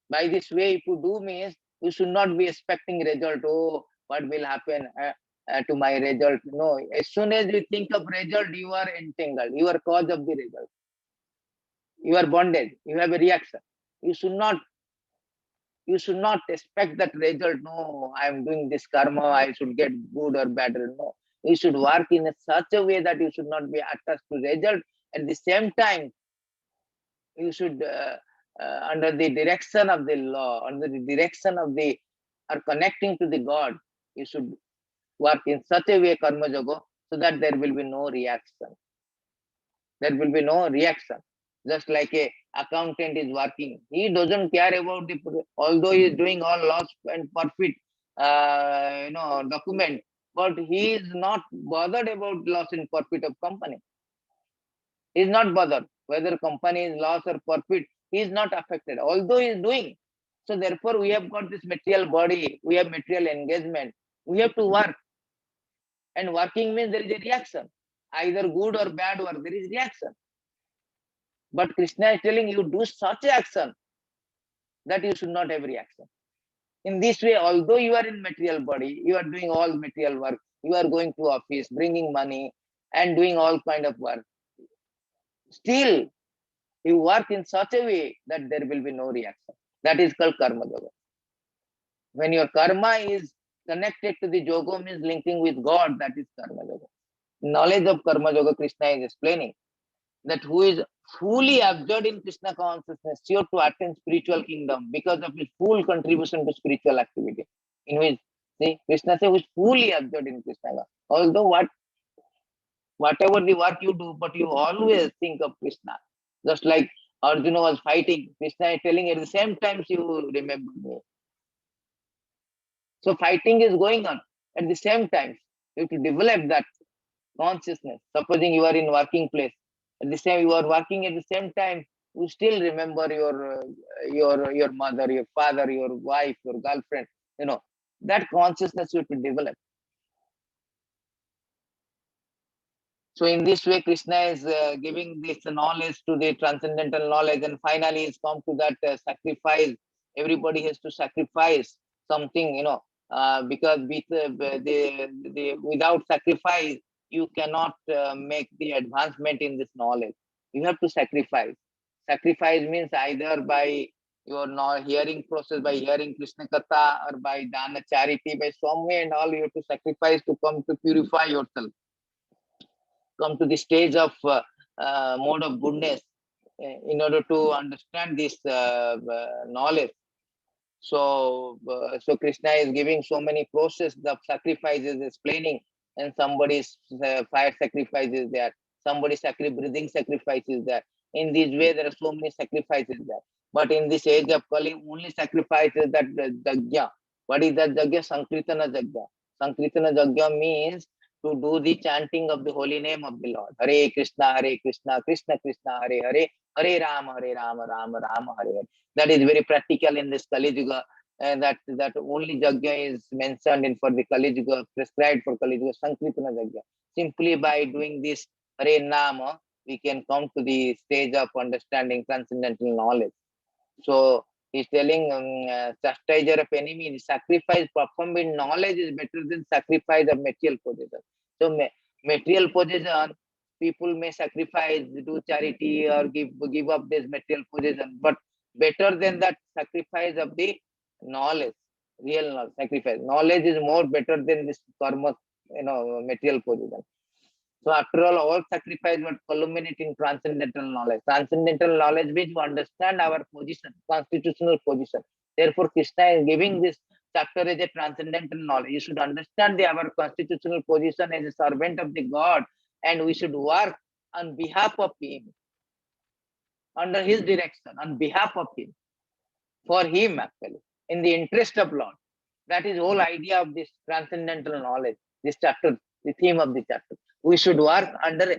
By this way, if you do means You should not be expecting result. Oh, what will happen to my result? No. As soon as you think of result, you are entangled. You are cause of the result. You are bondage. You have a reaction. You should not. You should not expect that result. No, I am doing this karma. I should get good or bad. No. You should work in such a way that you should not be attached to result. At the same time, you should under the direction of the law, under the direction of the or connecting to the God, you should work in such a way karma yoga so that there will be no reaction. There will be no reaction. Just like a accountant is working, he doesn't care about the, although he is doing all loss and profit document, but he is not bothered about loss and profit of company. He is not bothered whether company is loss or profit. He is not affected, although he is doing. So therefore, we have got this material body, we have material engagement, we have to work. And working means there is a reaction, either good or bad work, there is reaction. But Krishna is telling you, do such action that you should not have reaction. In this way, although you are in material body, you are doing all material work, you are going to office, bringing money and doing all kind of work. Still, you work in such a way that there will be no reaction. That is called karma yoga. When your karma is connected to the yoga, means linking with God, that is karma yoga. Knowledge of karma yoga, Krishna is explaining that who is fully absorbed in Krishna consciousness, sure to attain spiritual kingdom because of his full contribution to spiritual activity. In which, see, Krishna says, who is fully absorbed in Krishna. Although whatever the work you do, but you always think of Krishna. Just like Arjuna was fighting, Krishna is telling at the same time you remember me. So fighting is going on. At the same time, you have to develop that consciousness. Supposing you are in working place, at the same you are working at the same time, you still remember your mother, your father, your wife, your girlfriend. That consciousness you have to develop. So in this way, Krishna is giving this knowledge to the transcendental knowledge, and finally it's come to that sacrifice. Everybody has to sacrifice something, because without sacrifice, you cannot make the advancement in this knowledge. You have to sacrifice. Sacrifice means either by your hearing process, by hearing Krishna Katha, or by dana charity, by some way and all, you have to sacrifice to come to purify yourself. Come to the stage of mode of goodness in order to understand this knowledge. So Krishna is giving so many processes of sacrifices, explaining, and somebody's fire sacrifice is there, somebody's breathing sacrifice is there. In this way, there are so many sacrifices there. But in this age of Kali, only sacrifice is that Jagya. What is that Jagya? Sankirtana Jagya. Sankirtana Jagya means to do the chanting of the holy name of the Lord. Hare Krishna, Krishna Krishna, Hare Hare, Hare Rama, Rama Rama, Hare Hare. That is very practical in this Kali Yuga, and that only Jagya is mentioned in for the Kali Yuga, prescribed for Kali Yuga, Sankirtana Jagya. Simply by doing this Hare Nama, we can come to the stage of understanding transcendental knowledge. So he's telling chastiser of enemy, sacrifice performed in knowledge is better than sacrifice of material possession. So material possession, people may sacrifice, do charity, or give up this material possession, but better than that sacrifice of the knowledge, real knowledge, sacrifice. Knowledge is more better than this karma, material possession. So after all sacrifice will culminate in transcendental knowledge. Transcendental knowledge means to understand our position, constitutional position. Therefore, Krishna is giving this chapter as a transcendental knowledge. You should understand our constitutional position as a servant of the God, and we should work on behalf of Him, under His direction, on behalf of Him, for Him actually, in the interest of Lord. That is the whole idea of this transcendental knowledge, this chapter, the theme of the chapter. We should work under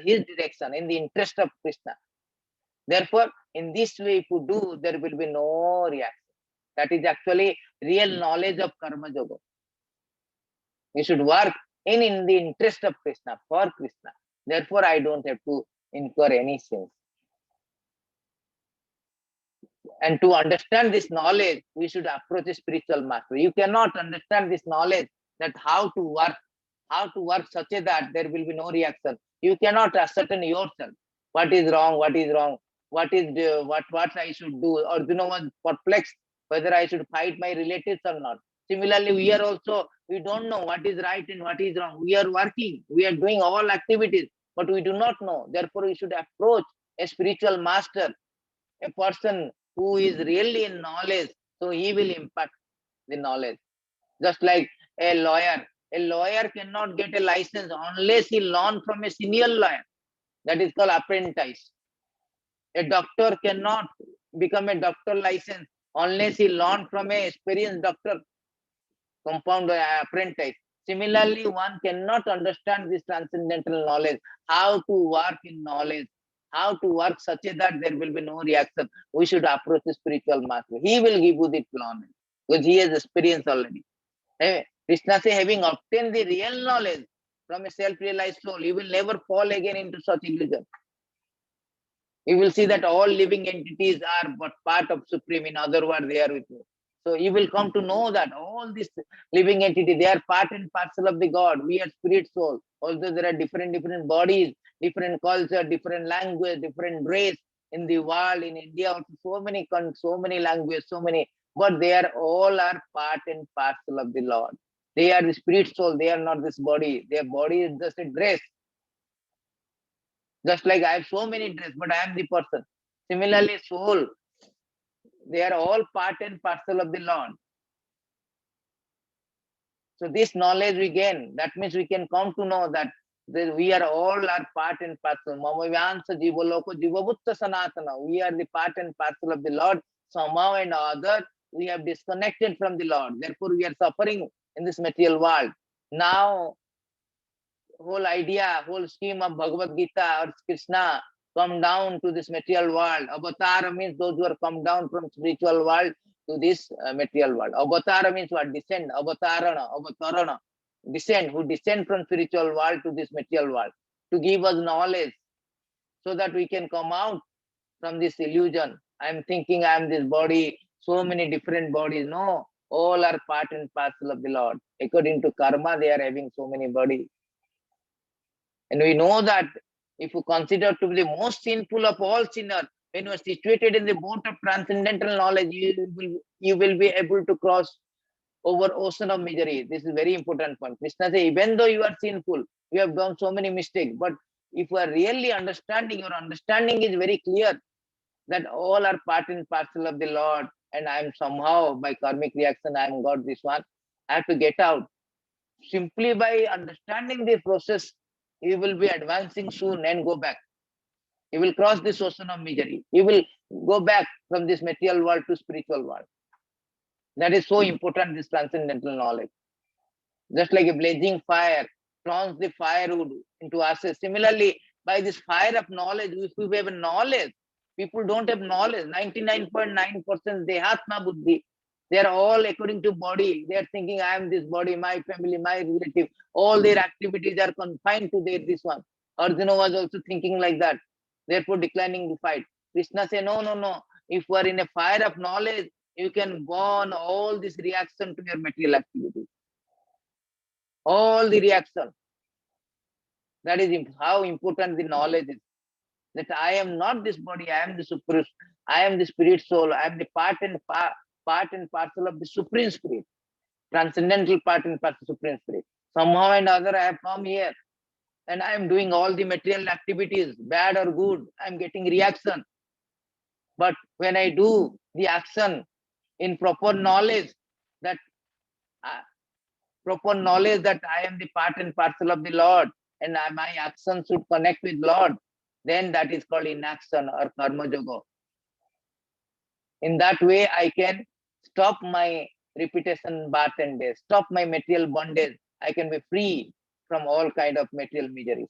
His direction, in the interest of Krishna. Therefore, in this way, if you do, there will be no reaction. That is actually real knowledge of karma yoga. We should work in the interest of Krishna, for Krishna. Therefore, I don't have to incur any sins. And to understand this knowledge, we should approach a spiritual master. You cannot understand this knowledge, that how to work such a that there will be no reaction. You cannot ascertain yourself what is wrong, what I should do. Arjuna was perplexed whether I should fight my relatives or not. Similarly, we are also, we don't know what is right and what is wrong. We are working, we are doing all activities, but we do not know. Therefore, we should approach a spiritual master, a person who is really in knowledge, so he will impact the knowledge. Just like a lawyer cannot get a license unless he learn from a senior lawyer. That is called apprentice. A doctor cannot become a doctor license unless he learn from a experienced doctor, compound apprentice. Similarly, one cannot understand this transcendental knowledge, how to work in knowledge, how to work such a that there will be no reaction. We should approach the spiritual master. He will give you the knowledge because he has experience already. Hey, Krishna say, having obtained the real knowledge from a self-realized soul, you will never fall again into such illusion. You will see that all living entities are but part of Supreme. In other words, they are with you. So you will come to know that all these living entities, they are part and parcel of the God. We are spirit soul. Although there are different bodies, different culture, different language, different race in the world, in India, also so many languages, so many, but they are all are part and parcel of the Lord. They are the spirit soul. They are not this body. Their body is just a dress. Just like I have so many dress, but I am the person. Similarly, soul, they are all part and parcel of the Lord. So this knowledge we gain, that means we can come to know that we are all are part and parcel. Mamavansa jivaloko jivabutta sanatana. We are the part and parcel of the Lord. Somehow and other, we have disconnected from the Lord. Therefore, we are suffering in this material world. Now, whole idea, whole scheme of Bhagavad Gita or Krishna come down to this material world. Avatar means those who are come down from spiritual world to this material world. Avatar means what? Descend. Avatarana. Descend, who descend from spiritual world to this material world to give us knowledge so that we can come out from this illusion. I am thinking I am this body, so many different bodies. No, all are part and parcel of the Lord. According to karma, they are having so many bodies. And we know that if you consider to be the most sinful of all sinners, when you are situated in the boat of transcendental knowledge, you will be able to cross over ocean of misery. This is very important point. Krishna says, even though you are sinful, you have done so many mistakes, but if you are really understanding, your understanding is very clear that all are part and parcel of the Lord, and I am somehow by karmic reaction, I am got this one. I have to get out. Simply by understanding the process, you will be advancing soon and go back. You will cross this ocean of misery. You will go back from this material world to spiritual world. That is so important, this transcendental knowledge. Just like a blazing fire turns the firewood into ashes. Similarly, by this fire of knowledge, if we have knowledge, people don't have knowledge. 99.9% they hatma buddhi. They are all according to body. They are thinking, I am this body, my family, my relative. All their activities are confined to this one. Arjuna was also thinking like that. Therefore, declining the fight. Krishna said, no. If you are in a fire of knowledge, you can burn all this reaction to your material activity. All the reaction. That is how important the knowledge is. That I am not this body, I am the supreme, I am the spirit soul, I am the part and parcel of the supreme spirit, transcendental part and parcel supreme spirit. Somehow and other I have come here and I am doing all the material activities, bad or good, I am getting reaction. But when I do the action in proper knowledge that I am the part and parcel of the Lord and my action should connect with Lord, then that is called inaction or karma yoga. In that way, I can stop my repetition birth and death, stop my material bondage. I can be free from all kind of material miseries.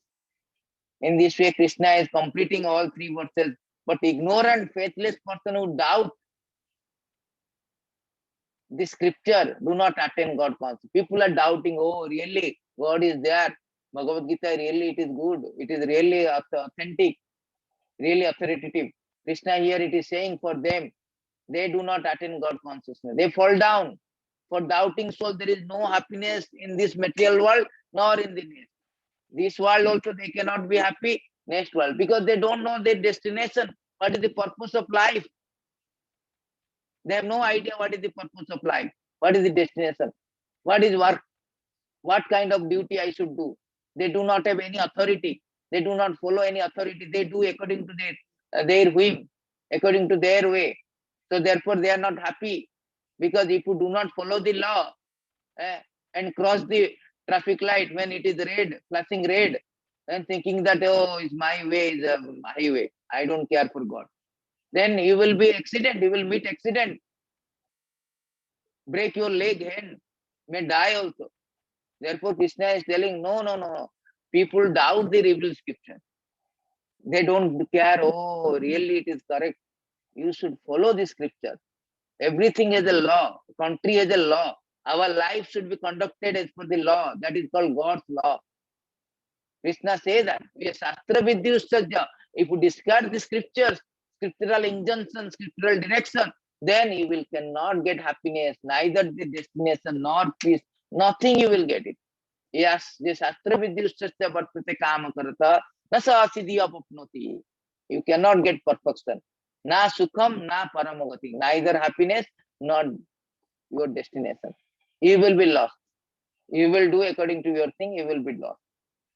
In this way, Krishna is completing all three verses. But ignorant, faithless person who doubt the scripture do not attain God consciousness. People are doubting, oh, really, God is there. Bhagavad Gita, really, it is good. It is really authentic, really authoritative. Krishna here, it is saying for them They do not attain God consciousness. They fall down. For doubting soul, there is no happiness in this material world nor in the next. This world also they cannot be happy, next world, because they don't know their destination. What is the purpose of life? They have no idea what is the purpose of life. What is the destination? What is work? What kind of duty I should do? They do not have any authority. They do not follow any authority. They do according to their whim, according to their way. So therefore they are not happy, because if you do not follow the law and cross the traffic light when it is red, flashing red, and thinking that, oh, it's my way, is a highway, I don't care for God, then you will be accident, you will meet accident, break your leg, hand, may die also. Therefore Krishna is telling, no, no, no, no. People doubt the revealed scripture. They don't care, oh, really it is correct. You should follow the scripture. Everything is a law. Country is a law. Our life should be conducted as per the law. That is called God's law. Krishna says that. Shastra Vidyustajya. If you discard the scriptures, scriptural injunction, scriptural direction, then you will cannot get happiness, neither the destination nor peace. Nothing you will get it. Yes, the Shastra Vidyustajya Vartate Kama Karata. Nasa Siddhi Apapnoti. You cannot get perfection. Na Sukham, na Paramogati. Neither happiness nor your destination. You will be lost. You will do according to your thing, you will be lost.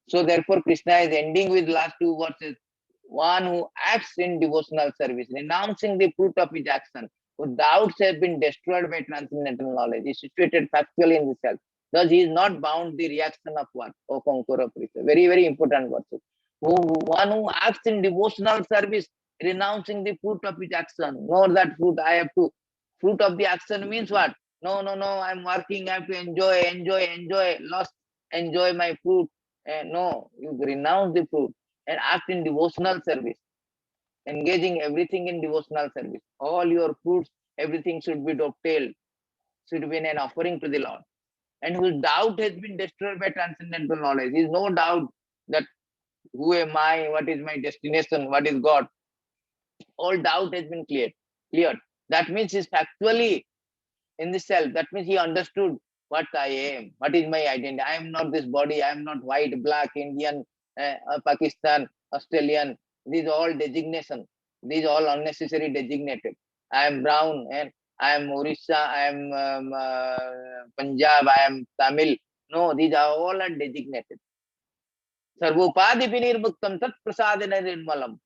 So therefore, Krishna is ending with last two verses. One who acts in devotional service, renouncing the fruit of his action, whose doubts have been destroyed by transcendental knowledge, is situated factually in the self. Thus, he is not bound the reaction of what? O conqueror of Krishna. Very, very important verses. One who acts in devotional service, renouncing the fruit of his action. Nor that fruit I have to. Fruit of the action means what? No, no, no, I'm working, I have to enjoy, lost, enjoy my fruit. No, you renounce the fruit and act in devotional service, engaging everything in devotional service. All your fruits, everything should be dovetailed, should be an offering to the Lord. And whose doubt has been destroyed by transcendental knowledge. There is no doubt that who am I, what is my destination, what is God. All doubt has been cleared. That means he's factually in the self. That means he understood what I am, what is my identity. I am not this body, I am not white, black, Indian, Pakistan, Australian. These are all designation. These are all unnecessary designated. I am brown and I am Orissa, I am Punjab, I am Tamil. No, these are all are designated. Sarvopadi vinirmuktam tat prasadena nirmalam.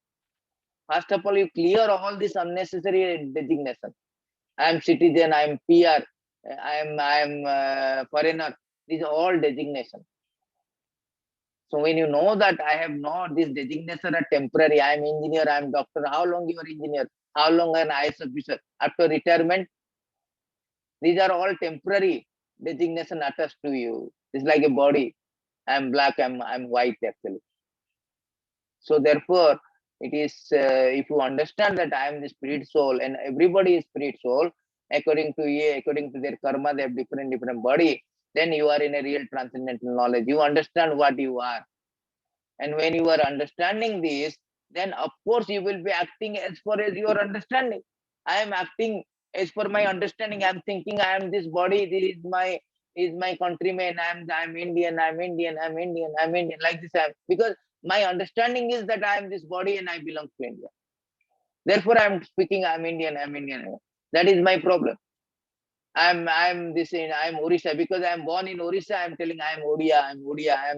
First of all, you clear all this unnecessary designation. I am citizen, I am PR, I am foreigner. These are all designations. So when you know that I have not, this designation are temporary, I am engineer, I am doctor. How long you are engineer? How long an IS officer? After retirement, these are all temporary designation attached to you. It's like a body. I am black, I'm white actually. So therefore, it is if you understand that I am the spirit soul and everybody is spirit soul, according to their karma, they have different body, then you are in a real transcendental knowledge. You understand what you are. And when you are understanding this, then of course you will be acting as far as your understanding. I am acting as per my understanding. I'm thinking I am this body, this is my countryman, I'm Indian, like this. Because my understanding is that I am this body and I belong to India. Therefore, I'm speaking, I'm Indian. That is my problem. I'm Orissa because I'm born in Orissa. I'm telling I'm Odia, I'm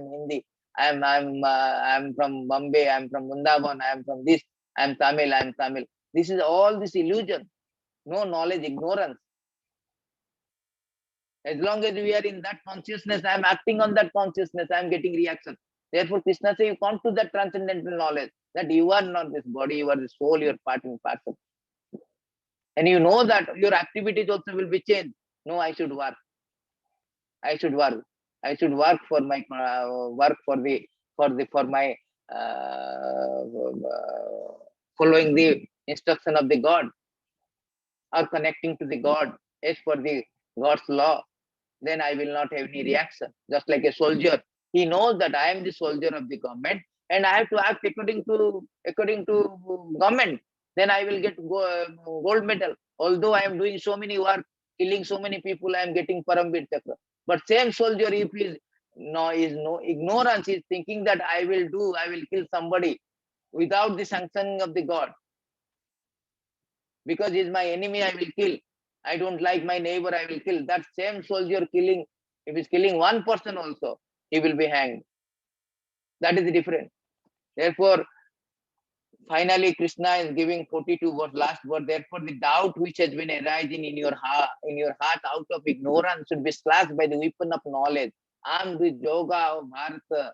Hindi. I'm from Bombay. I'm from Vrindavan. I'm from this. I'm Tamil. This is all this illusion. No knowledge, ignorance. As long as we are in that consciousness, I'm acting on that consciousness. I'm getting reaction. Therefore, Krishna says you come to that transcendental knowledge that you are not this body. You are the soul. You are part and parcel. And you know that your activities also will be changed. No, I should work. I should work for my my following the instruction of the God or connecting to the God as per the God's law. Then I will not have any reaction. Just like a soldier, he knows that I am the soldier of the government and I have to act according to government. Then I will get gold medal. Although I am doing so many work, killing so many people, I am getting Parambir Chakra. But same soldier, if he is no ignorance, is thinking that I will kill somebody without the sanctioning of the God. Because he's my enemy, I will kill. I don't like my neighbor, I will kill. That same soldier killing, if he's killing one person also, he will be hanged. That is the difference. Therefore, finally, Krishna is giving 42 verse, last verse. Therefore, the doubt which has been arising in your heart out of ignorance should be slashed by the weapon of knowledge. Armed with yoga of Bharata,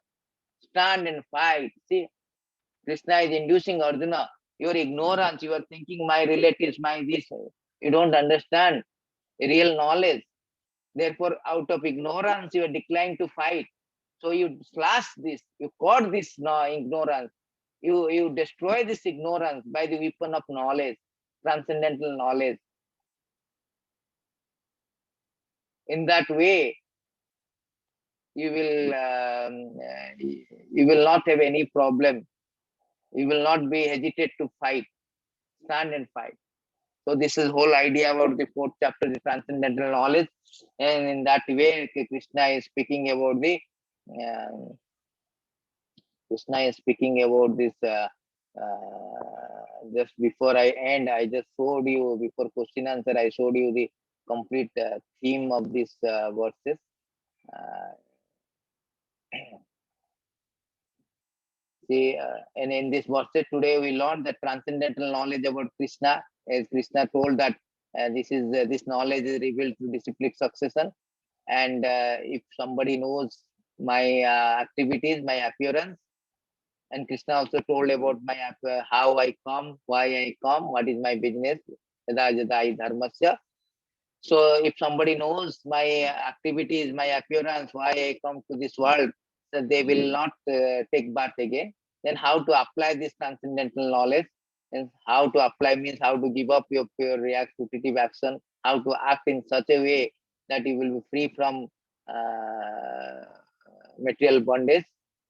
stand and fight. See, Krishna is inducing Arjuna. Your ignorance, you are thinking my relatives, my this. You don't understand real knowledge. Therefore, out of ignorance, you are declined to fight. So you slash this, you caught this ignorance. You destroy this ignorance by the weapon of knowledge, transcendental knowledge. In that way, you will not have any problem. You will not be hesitate to fight. Stand and fight. So this is whole idea about the fourth chapter, the transcendental knowledge, and in that way, Krishna is speaking about the uh, Krishna is speaking about this. Just before I end, I just showed you before question answer. I showed you the complete theme of this verses. Uh, See, and in this verse today we learned the transcendental knowledge about Krishna. As Krishna told that this knowledge is revealed through disciplic succession, and if somebody knows my activities, my appearance, and Krishna also told about my how I come, why I come, what is my business, dharmasya. So if somebody knows my activities, my appearance, why I come to this world, so they will not take birth again. Then how to apply this transcendental knowledge? And how to apply means how to give up your pure reactive action, how to act in such a way that you will be free from material bondage,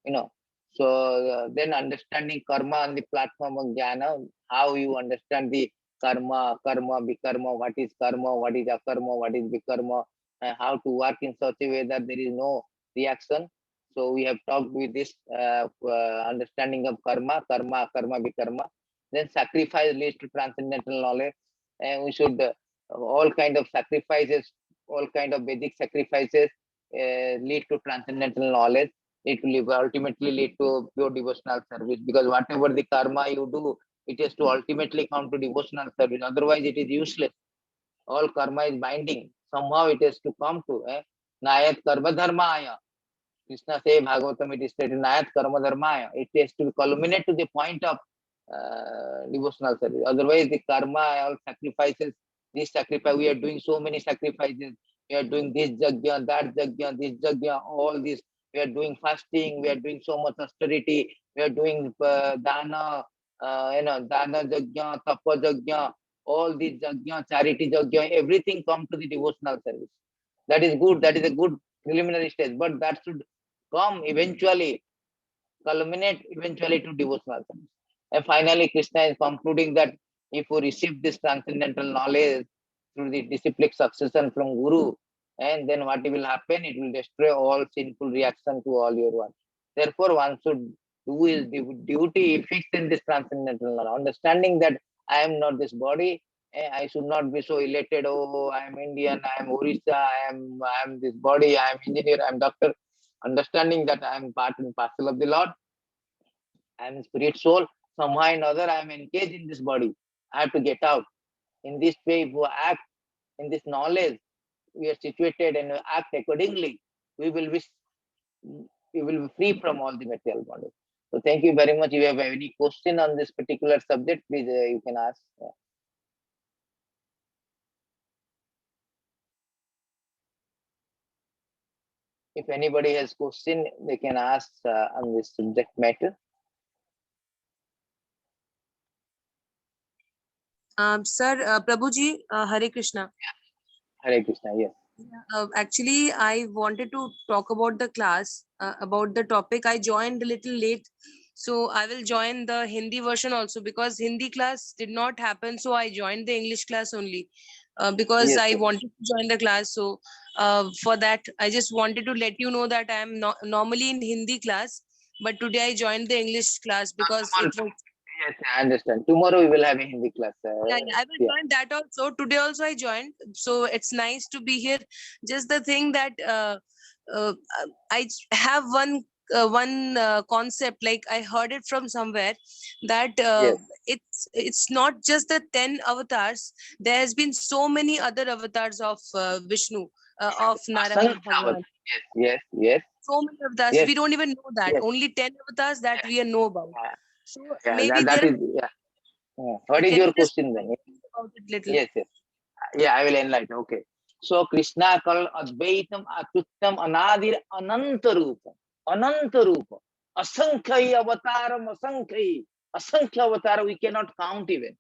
you know. So then understanding karma on the platform of jnana, how you understand the karma, bikarma, what is karma, what is akarma, what is bikarma, and how to work in such a way that there is no reaction. So we have talked with this understanding of karma, akarma, bikarma. Then sacrifice leads to transcendental knowledge, and we should all kind of sacrifices, all kind of Vedic sacrifices lead to transcendental knowledge. It will ultimately lead to pure devotional service, because whatever the karma you do, it has to ultimately come to devotional service. Otherwise, it is useless. All karma is binding. Somehow it has to come to Nayat Karma Dharmaya. Krishna say Bhagavatam, it is stated Nayat Karma Dharmaya. It has to culminate to the point of devotional service. Otherwise, the karma, all sacrifices, this sacrifice, we are doing so many sacrifices. We are doing this jagya, that jagya, this jagya, all this. We are doing fasting. We are doing so much austerity. We are doing dana, dana jagya, tapa jagya, all these jagya, charity jagya, everything come to the devotional service. That is good. That is a good preliminary stage. But that should come eventually, culminate eventually to devotional service. And finally, Krishna is concluding that if you receive this transcendental knowledge through the disciplic succession from Guru, and then what will happen? It will destroy all sinful reaction to all your work. Therefore, one should do his duty fixed in this transcendental knowledge, understanding that I am not this body. I should not be so elated. Oh, I am Indian. I am Orissa. I am this body. I am engineer. I am doctor. Understanding that I am part and parcel of the Lord. I am spirit soul. Somehow or another, I am engaged in this body. I have to get out. In this way, if we act in this knowledge, we are situated and act accordingly, we will be free from all the material bondage. So thank you very much. If you have any question on this particular subject, please you can ask. If anybody has question, they can ask on this subject matter. Sir, Prabhuji, Hare Krishna. Hare Krishna, yes. Actually, I wanted to talk about the class, about the topic. I joined a little late, So I will join the Hindi version also, because Hindi class did not happen. So I joined the English class only, because Yes, I yes. wanted to join the class. So for that, I just wanted to let you know that I am normally in Hindi class, but today I joined the English class because Tomorrow, it was. yes, I understand. Tomorrow we will have a Hindi class. Yeah, I will Yeah. join that also. Today also I joined. So it's nice to be here. Just the thing that uh, have one concept, like I heard it from somewhere, that Yes. it's not just the 10 avatars. There has been so many other avatars of Vishnu, of Narayan Asankhya Bhagwan. Yes, yes, yes, So many avatars. yes, We don't even know that. yes, Only 10 avatars that yes. we know about. Yeah, So yeah, maybe that there is, are. yeah. What is Can your you just question then? think about it little? Yes, yes. Yeah, I will enlighten. Okay. So Krishna called Advaitam Atuttam Anadir Anantarupam. Anantarupam. Asankhya avataram asankhya. Asankhya avatar we cannot count even.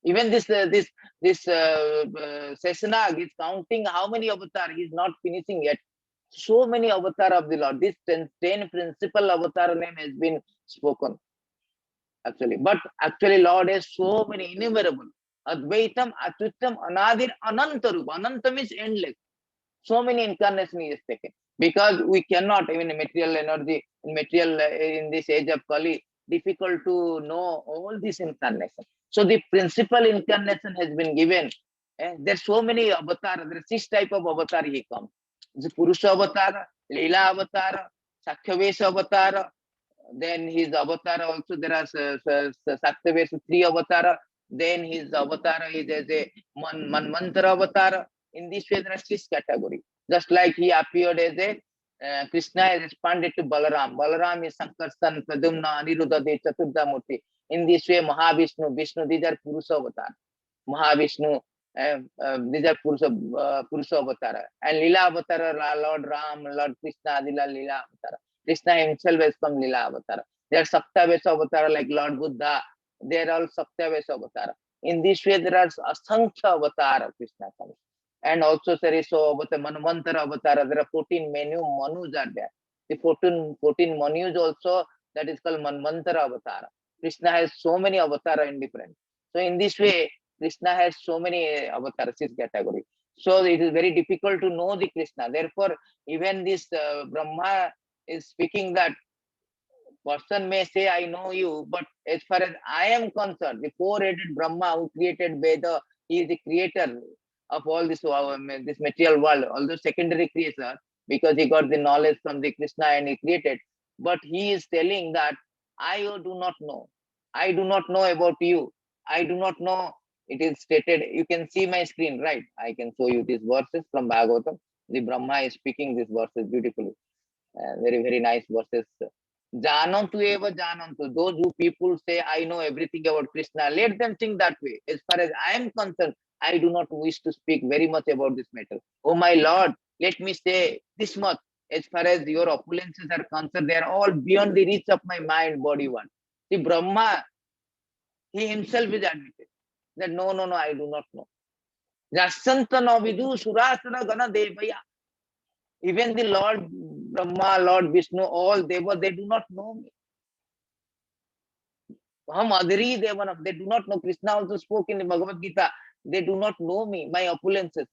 Even this Sesnag is counting how many avatar. He is not finishing yet. So many avatar of the Lord. This ten principal avatar name has been spoken actually. But actually, Lord has so many innumerable. Advaitam, Atvitam, Anadir, Anantarup. Ananta means endless. So many incarnations he has taken. Because we cannot, even in material energy, in this age of Kali, difficult to know all these incarnations. So the principal incarnation has been given. There's so many avatars. There are 6 types of avatar he comes. The Purusha avatar, Leela avatar, Sakhyavesha avatar, then his avatar also there are Saktavesa 3 avatar. Then his avatar is as a Manvantara avatar. In this way, there are 6 categories. Just like he appeared as a Krishna has responded to Balaram. Balaram is Sankarsan, Pradumna, Aniruddha, De Chaturda Murti. In this way, Mahavishnu, Vishnu, these are Purusha avatar. Mahavishnu, these are Purusha avatar. And Lila avatar, Lord Ram, Lord Krishna, Lila avatar. Krishna himself has come Lila avatar. They are Saktavesa avatar like Lord Buddha. They are all Saktavesa avatar. In this way, there are Asankhya avatar of Krishna comes. And also there is so avatar, Manvantara avatar. There are 14 Manus are there. The 14 Manus also, that is called Manvantara avatar. Krishna has so many avatar in different. So in this way, Krishna has so many avatars, this category. So it is very difficult to know the Krishna. Therefore, even this Brahma is speaking that person may say, I know you, but as far as I am concerned, the four-headed Brahma who created Veda, he is the creator of all this material world, although secondary creator, because he got the knowledge from the Krishna and he created. But he is telling that I do not know. I do not know about you. I do not know. It is stated, you can see my screen, right? I can show you these verses from Bhagavatam. The Brahma is speaking these verses beautifully. Very, very nice verses. Janantu eva janantu. Those who people say, I know everything about Krishna, let them think that way. As far as I am concerned, I do not wish to speak very much about this matter. Oh my Lord, let me say this much. As far as your opulences are concerned, they are all beyond the reach of my mind, body one. See, Brahma, he himself is admitted that no, I do not know. Jasantana vidu surasana gana devaya. Even the Lord Brahma, Lord Vishnu, all they do not know me. They do not know. Krishna also spoke in the Bhagavad Gita. They do not know me, my opulences.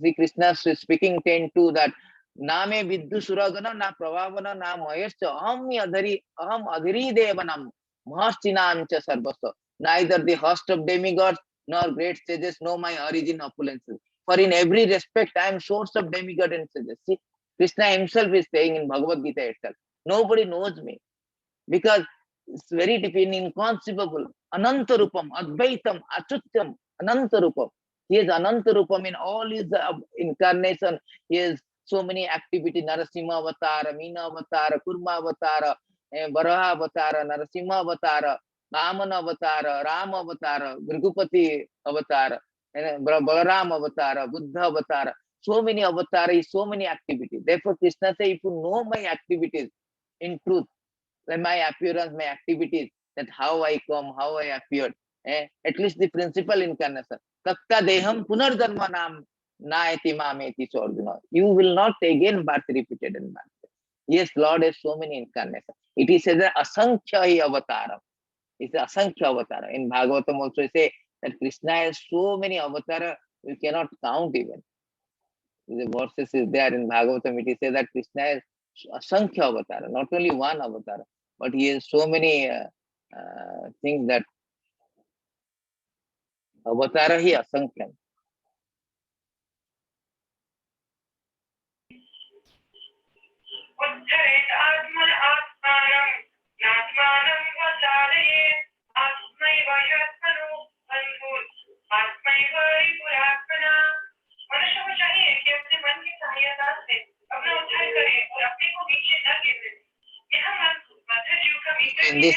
See, Krishna is speaking 10:2 that Name Viddu Suragana na Pravavana na Mayascha Aham Adhiri Devanam Mahastinancha Sarvasa. Neither the host of demigods nor great sages know my origin opulences. For in every respect I am source of demigod and sages. See, Krishna himself is saying in Bhagavad Gita itself. Nobody knows me because it's very inconceivable. Anantarupam, Advaitam, Achutyam, Anantarupam. He is Anantarupam in all his incarnation. He has so many activities. Narasimha Avatara, Meena Avatara, Kurma Avatara, Varaha Avatara, Narasimha Avatara, Ramana Avatara, Rama Avatara, Grigupati Avatara, Balaram Avatara, Buddha Avatara. So many avatars, so many activities. Therefore, Krishna says, if you know my activities in truth, my appearance, my activities, that how I come, how I appeared. At least the principal incarnation. Takta deham punardharma nam naeti mameti sorduna. You will not again birth repeated in birth. Yes, Lord has so many incarnations. It is said that asankhya hi avatara. It's asankhya avatara. In Bhagavatam also it say that Krishna has so many avatara we cannot count even. The verses is there in Bhagavatam. It is said that Krishna has asankhya avatara, not only one avatar, but he has so many things that avatara hi asankhya. In this,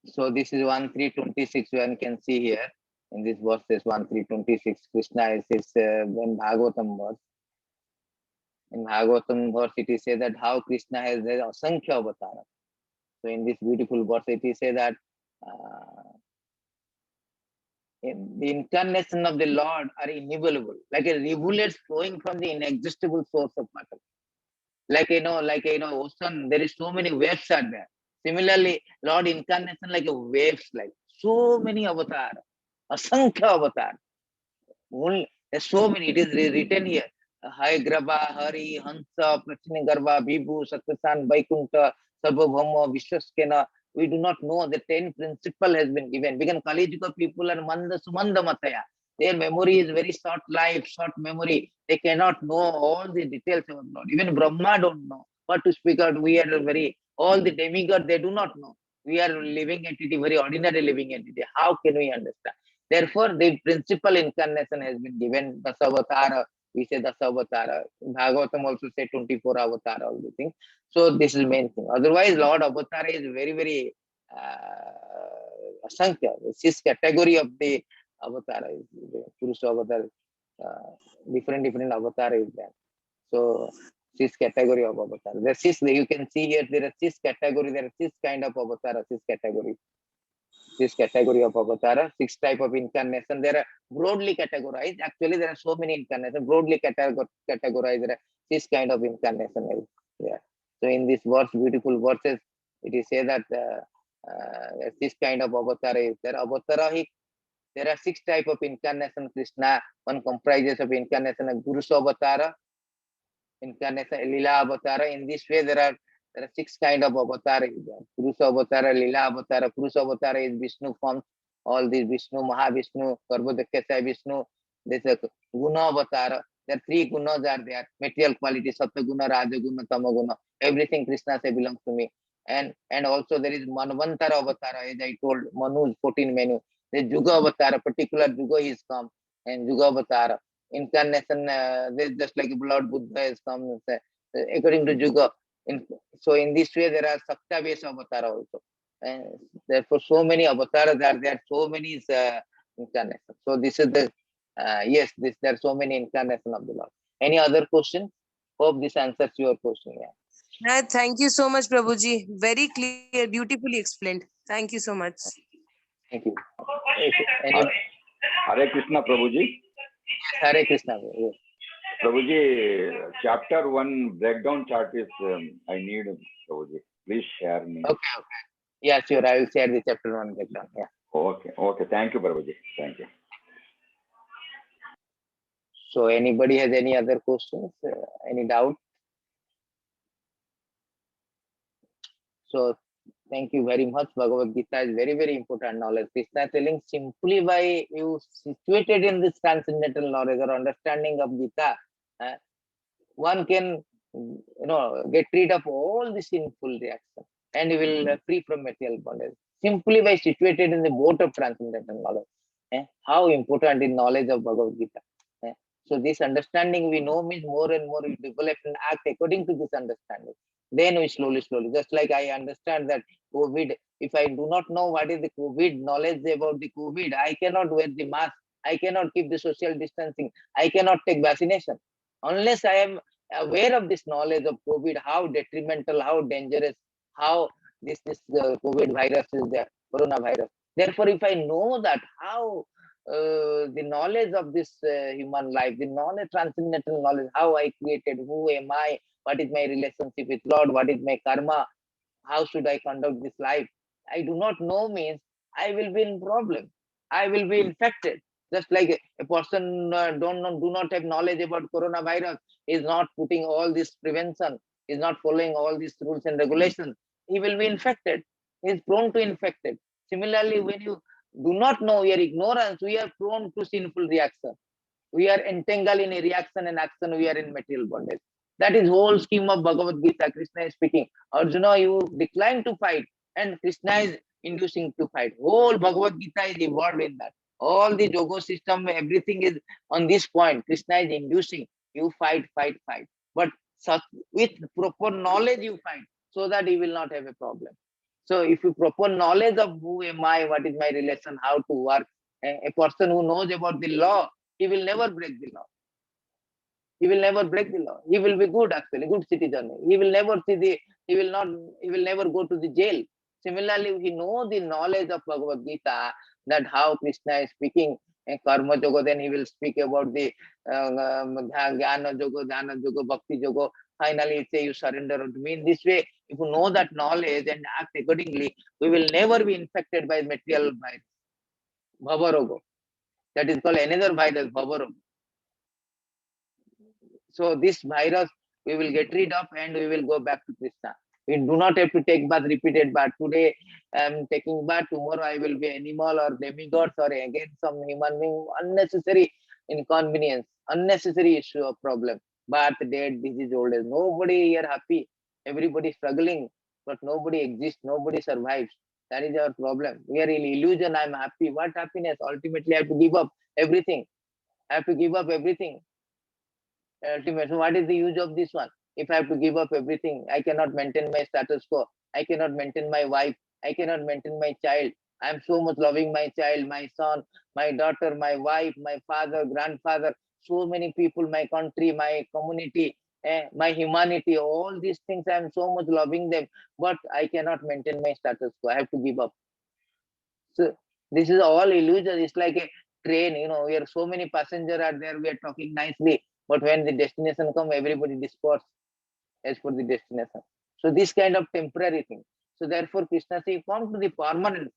so this is 1:3:26. One can see here in this verses 1:3:26. Krishna is in Bhagavatam verse. In Bhagavatam verse, it is said that how Krishna has asankhya avatara. So in this beautiful verse, it is said that the incarnation of the Lord are inevitable, like a rivulet flowing from the inexhaustible source of matter. Like ocean, there is so many waves are there. Similarly, Lord incarnation like a waves, like so many avatar, asankhya avatar. There's so many. It is written here. Hai Graba, Hari, Hansa, Prachini Garba, Vibhu, Satyasan, Vaikuntha, Sarvabhauma, Vishwaskena. We do not know. The 10 principle has been given. Because Kali Yuga people are Manda Sumanda Mataya. Their memory is very short life, short memory. They cannot know all the details of Lord. Even Brahma don't know what to speak out. We are very, all the demigods, they do not know. We are living entity, very ordinary living entity. How can we understand? Therefore, the principal incarnation has been given, Dasavatara. We say Dasavatara. Bhagavatam also say 24 avatara, all the things. So this is the main thing. Otherwise, Lord Avatara is very, very asankhya. This category of the avatara is Purusha avatar. Different avatar is there. So this category of avatar. There's six, you can see here there are six category. There are six kind of avatar. Six category. This category of avatara, six type of incarnation. There are broadly categorized. Actually, there are so many incarnations. Broadly categorized. There are six kind of incarnation. Yeah. So in this verse, beautiful verses, it is said that this kind of avatar is there. Avatara, there are six type of incarnation. Krishna, one comprises of incarnation of Guru Avatara, incarnation Lila Avatara. In this way, there are six kind of avatara. Purusha Avatara, Lila Avatara. Purusha Avatara is Vishnu forms. All these Vishnu, Mahavishnu, Garbhodakya Vishnu. This is Guna Avatara. There are three gunas are there. Material quality, Sattva-guna, Raja-guna, Tama-guna. Everything Krishna say belongs to me. And also there is Manvantara Avatara, as I told, Manu's 14 menu. The Juga Avatara, particular Juga is come. And Juga Avatara. Incarnation, there's just like Lord Buddha has come, according to Juga. So in this way, there are Sakta-based avatara also. And therefore, so many avatars are there, so many incarnations. So this is the, yes, there are so many incarnations of the Lord. Any other question? Hope this answers your question. Yeah. Thank you so much, Prabhuji. Very clear, beautifully explained. Thank you so much. Thank you. Hare Krishna, Prabhuji. Hare Krishna. Yes. Prabhuji, chapter 1 breakdown chart is I need, Prabhuji. Please share me. Okay. Yeah, sure. I will share the chapter 1 breakdown. Yeah. Okay. Thank you, Prabhuji. Thank you. So anybody has any other questions? Any doubt? So thank you very much. Bhagavad Gita is very, very important knowledge. Krishna telling simply by you situated in this transcendental knowledge or understanding of Gita, one can, get rid of all the sinful reaction and you will free from material bondage. Simply by situated in the boat of transcendental knowledge. How important is knowledge of Bhagavad Gita? So this understanding we know means more and more we develop and act according to this understanding. Then we slowly, just like I understand that COVID, if I do not know what is the COVID, knowledge about the COVID, I cannot wear the mask, I cannot keep the social distancing, I cannot take vaccination. Unless I am aware of this knowledge of COVID, how detrimental, how dangerous, how this COVID virus is there, coronavirus. Therefore, if I know that, how the knowledge of this human life, the knowledge, transcendental knowledge, how I created, who am I, what is my relationship with Lord, what is my karma, how should I conduct this life? I do not know means I will be in problem. I will be infected. Just like a person do not have knowledge about coronavirus, is not putting all this prevention, is not following all these rules and regulations, he will be infected. He is prone to infected. Similarly, when you do not know, your ignorance, we are prone to sinful reaction. We are entangled in a reaction and action, we are in material bondage. That is whole scheme of Bhagavad Gita. Krishna is speaking, Arjuna, you decline to fight, and Krishna is inducing to fight. Whole Bhagavad Gita is involved in that. All the yoga system, everything is on this point. Krishna is inducing you fight, fight, fight. But such, with proper knowledge you fight, so that you will not have a problem. So if you proper knowledge of who am I, what is my relation, how to work, a person who knows about the law, he will never break the law. He will never break the law. He will be good, actually, good citizen. He will never see the, he will not, he will never go to the jail. Similarly, we know the knowledge of Bhagavad Gita, that how Krishna is speaking karma yoga, then he will speak about the jnana yoga, dhyana yoga, bhakti yoga. Finally, it say you surrender unto me. In this way, if you know that knowledge and act accordingly, we will never be infected by material virus, bhavaroga. That is called another virus, bhavaroga. So this virus we will get rid of and we will go back to Krishna. We do not have to take bath, repeated bath. Today I am taking bath, tomorrow I will be animal or demigods or again some human being. Unnecessary inconvenience, unnecessary issue of problem. Birth, death, disease, old age. Nobody here happy. Everybody struggling, but nobody exists, nobody survives. That is our problem. We are in illusion. I am happy. What happiness? Ultimately I have to give up everything. I have to give up everything. Ultimate. So what is the use of this one? If I have to give up everything, I cannot maintain my status quo. I cannot maintain my wife. I cannot maintain my child. I am so much loving my child, my son, my daughter, my wife, my father, grandfather, so many people, my country, my community, my humanity, all these things. I am so much loving them, but I cannot maintain my status quo. I have to give up. So this is all illusion. It's like a train, where so many passengers are there. We are talking nicely, but when the destination come, everybody disperse as per the destination. So this kind of temporary thing. So therefore, Krishna says, come to the permanent.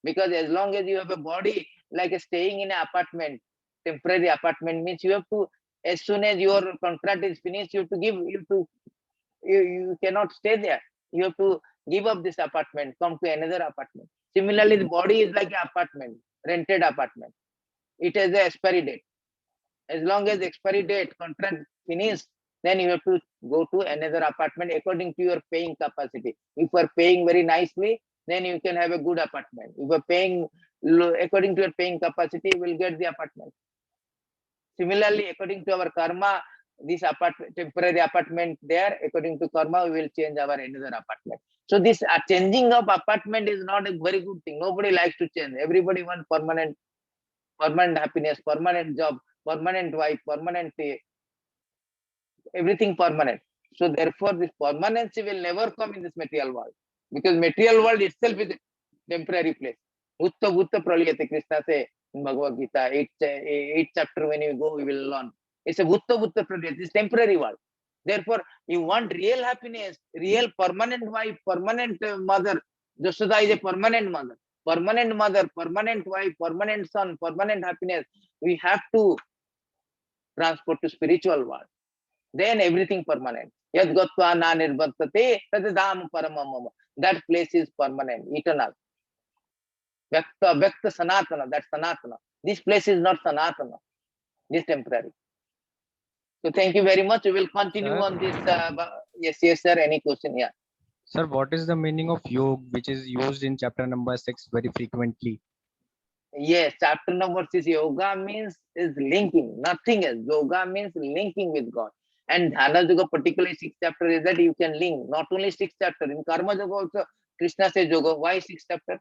Because as long as you have a body, like staying in an apartment, temporary apartment means you have to, as soon as your contract is finished, you have to give, you cannot stay there. You have to give up this apartment, come to another apartment. Similarly, the body is like an apartment, rented apartment. It has a expiry date. As long as expiry date contract finished, then you have to go to another apartment according to your paying capacity. If you are paying very nicely, then you can have a good apartment. If you are paying according to your paying capacity, you will get the apartment. Similarly, according to our karma, this temporary apartment there, according to karma, we will change our another apartment. So this changing of apartment is not a very good thing. Nobody likes to change. Everybody wants permanent happiness, permanent job, permanent wife, permanent everything permanent. So therefore, this permanency will never come in this material world, because material world itself is a temporary place. Utta bhutta pralyate, Krishna say in Bhagavad Gita, 8th chapter. When you go, we will learn. It's a bhutta bhutta pralyate. It's temporary world. Therefore, you want real happiness, real permanent wife, permanent mother. Jashoda is a permanent mother, permanent wife, permanent son, permanent happiness. We have to transport to spiritual world. Then everything permanent. Yad gatva na nirbhartate tadadam paramam. That place is permanent, eternal. Vyakta sanatana, that's sanatana. This place is not sanatana. This temporary. So thank you very much. We will continue Sir? on this. Yes, sir. Any question? Yeah. Sir, what is the meaning of yoga, which is used in chapter number 6 very frequently? Yes, chapter number 6, yoga means is linking, nothing else. Yoga means linking with God. And Dhyana Yoga, particularly 6th chapter, is that you can link. Not only 6th chapter, in Karma Yoga also, Krishna says yoga. Why 6th chapter?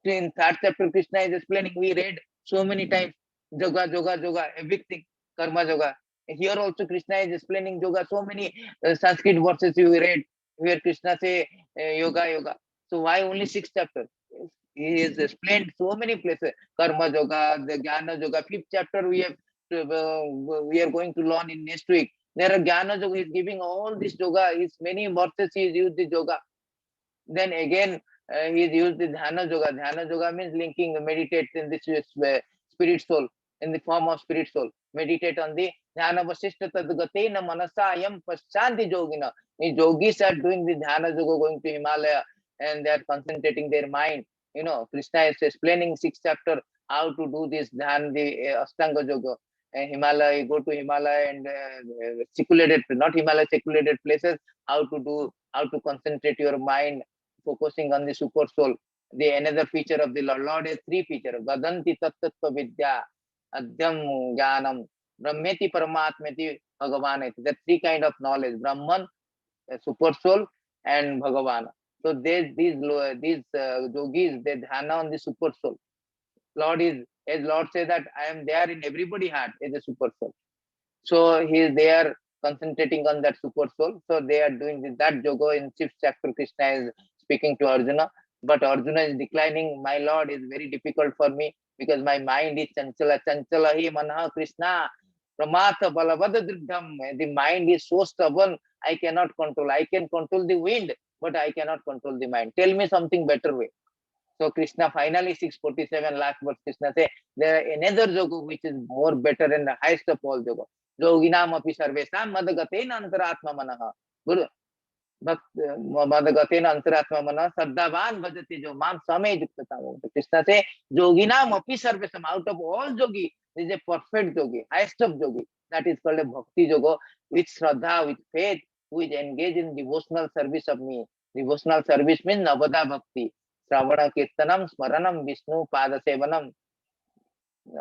In 3rd chapter, Krishna is explaining. We read so many times, yoga, everything, Karma Yoga. Here also Krishna is explaining yoga. So many Sanskrit verses you read, where Krishna say yoga. So why only 6th chapter? He has explained so many places. Karma Yoga, the Jnana Yoga. 5th chapter we are going to learn in next week. There are Jnana Yoga. He is giving all this yoga. His many verses he is used the yoga. Then again he is used the Dhyana Yoga. Dhyana Yoga means linking, meditate in this spirit soul, in the form of spirit soul. Meditate on the Dhyana Vasishta Tadgatena Manasayam Pashanti Yogina. The yogis are doing the Dhyana Yoga, going to Himalaya, and they are concentrating their mind. Krishna is explaining 6th chapter how to do this Dhyan, the Astanga Yoga. Himalaya, you go to Himalaya and secluded, not Himalaya, secluded places, how to concentrate your mind, focusing on the super soul. The another feature of the Lord has 3 features. Vadanti tattva vidya, adhyam jnanam, brahmeti paramatmeti bhagavaneti. There are 3 kind of knowledge: Brahman, super soul, and Bhagavan. So these yogis, they dhyana on the super soul. As Lord says that I am there in everybody's heart as a super soul. So they are concentrating on that super soul. So they are doing that yoga in 6th chapter. Krishna is speaking to Arjuna, but Arjuna is declining. My Lord, is very difficult for me because my mind is chanchala. Chanchala hi manha Krishna. Pramata balavada driddham. The mind is so stubborn, I cannot control. I can control the wind, but I cannot control the mind. Tell me something better way. So Krishna finally 647 last verse Krishna say there are another yoga which is more better and the highest of all yoga. Yoginam api sarvesam madgatena antaratma manaha. Guru madgatena antaratma manaha saddavan bhajati jo mam samay yuktata. Krishna say yoginam api sarvesam, out of all yogi, this is a perfect yogi, highest of yogi. That is called a bhakti yoga, with shraddha, with faith, who is engaged in devotional service of me. Devotional service means navada bhakti. Shravana Kirtanam, Smaranam, Vishnu, Pada Sevanam,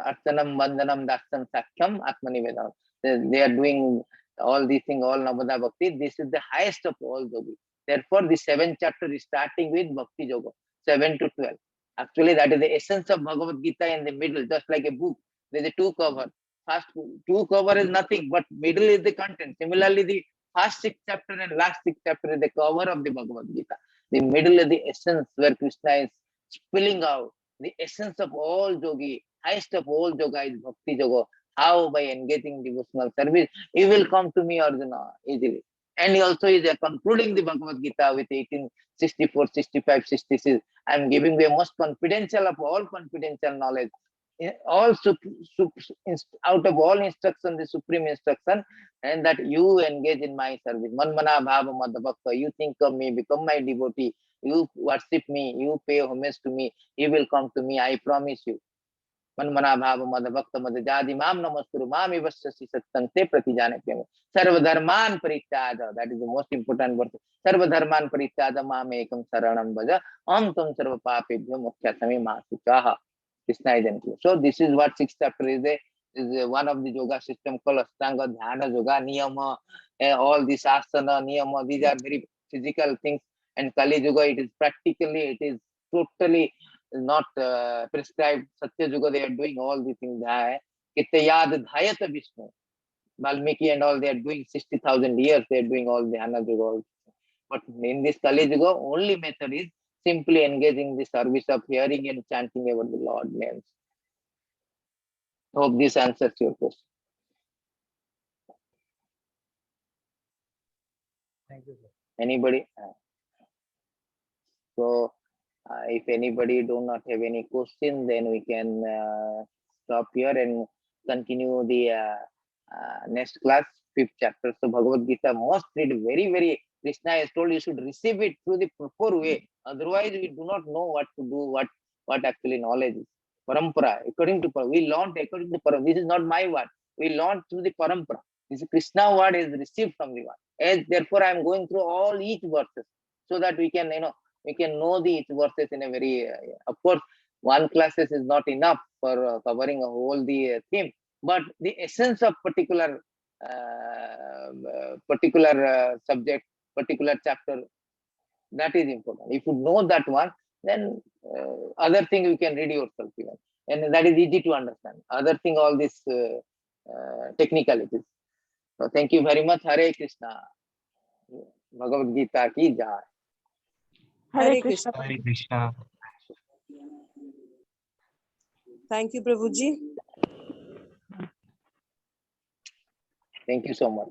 Archanam, Vandanam, Dastam, Sakhyam, Atmanivedam. They are doing all these things, all Navada Bhakti. This is the highest of all yoga. Therefore, the 7th chapter is starting with Bhakti Yoga, 7 to 12. Actually, that is the essence of Bhagavad Gita in the middle, just like a book. There is a 2 cover. First 2 cover is nothing, but middle is the content. Similarly, the first 6 chapter and last 6 chapter is the cover of the Bhagavad Gita. The middle is the essence where Krishna is spilling out the essence of all yogi, highest of all yoga is bhakti yoga. How? By engaging devotional service, he will come to me, Arjuna, easily. And he also is concluding the Bhagavad Gita with 1864, 65, 66. I am giving you a most confidential of all confidential knowledge. All out of all instruction, the supreme instruction, and that you engage in my service. Manmana bhava madhavakta. You think of me, become my devotee. You worship me, you pay homage to me. He will come to me, I promise you. Manmana bhava madhavakta madhajadi mam namaskuru mam ivasya sattante pratijane prema. Sarva dharman parityada. That is the most important word. Sarva dharman parityada mam ekam saranam bhaja. Am tam sarva papebhyo mukhyasami masuchaha. Krishna is included. So this is what 6th chapter is one of the yoga system called Astanga, Dhyana, Yoga, Niyama, all these asana, Niyama, these are very physical things. And Kali Yoga, it is totally not prescribed. Satya Yoga, they are doing all these things. Kittayad Dhayata Vishnu. Valmiki and all, they are doing 60,000 years, they are doing all Dhyana Yoga. But in this Kali Yuga, only method is simply engaging the service of hearing and chanting about the Lord names. Hope this answers your question. Thank you, sir. Anybody? So, if anybody do not have any question, then we can stop here and continue the next class, 5th chapter. So, Bhagavad Gita must read very, very. Krishna has told you should receive it through the proper way. Otherwise, we do not know what to do, what actually knowledge is. Parampara, according to Parampara. We learned according to Parampara. This is not my word. We learned through the Parampara. This is Krishna word is received from the word. And therefore, I am going through all each verses so that we can, we can know the each verses in a very, of course, one classes is not enough for covering a whole the theme, but the essence of particular subject, particular chapter, that is important. If you know that one, then other thing you can read yourself even, and that is easy to understand. Other thing, all this technicalities. So thank you very much. Hare Krishna. Bhagavad Gita ki jai. Hare Hare Krishna. Krishna. Hare Krishna. Thank you, Prabhuji. Thank you so much.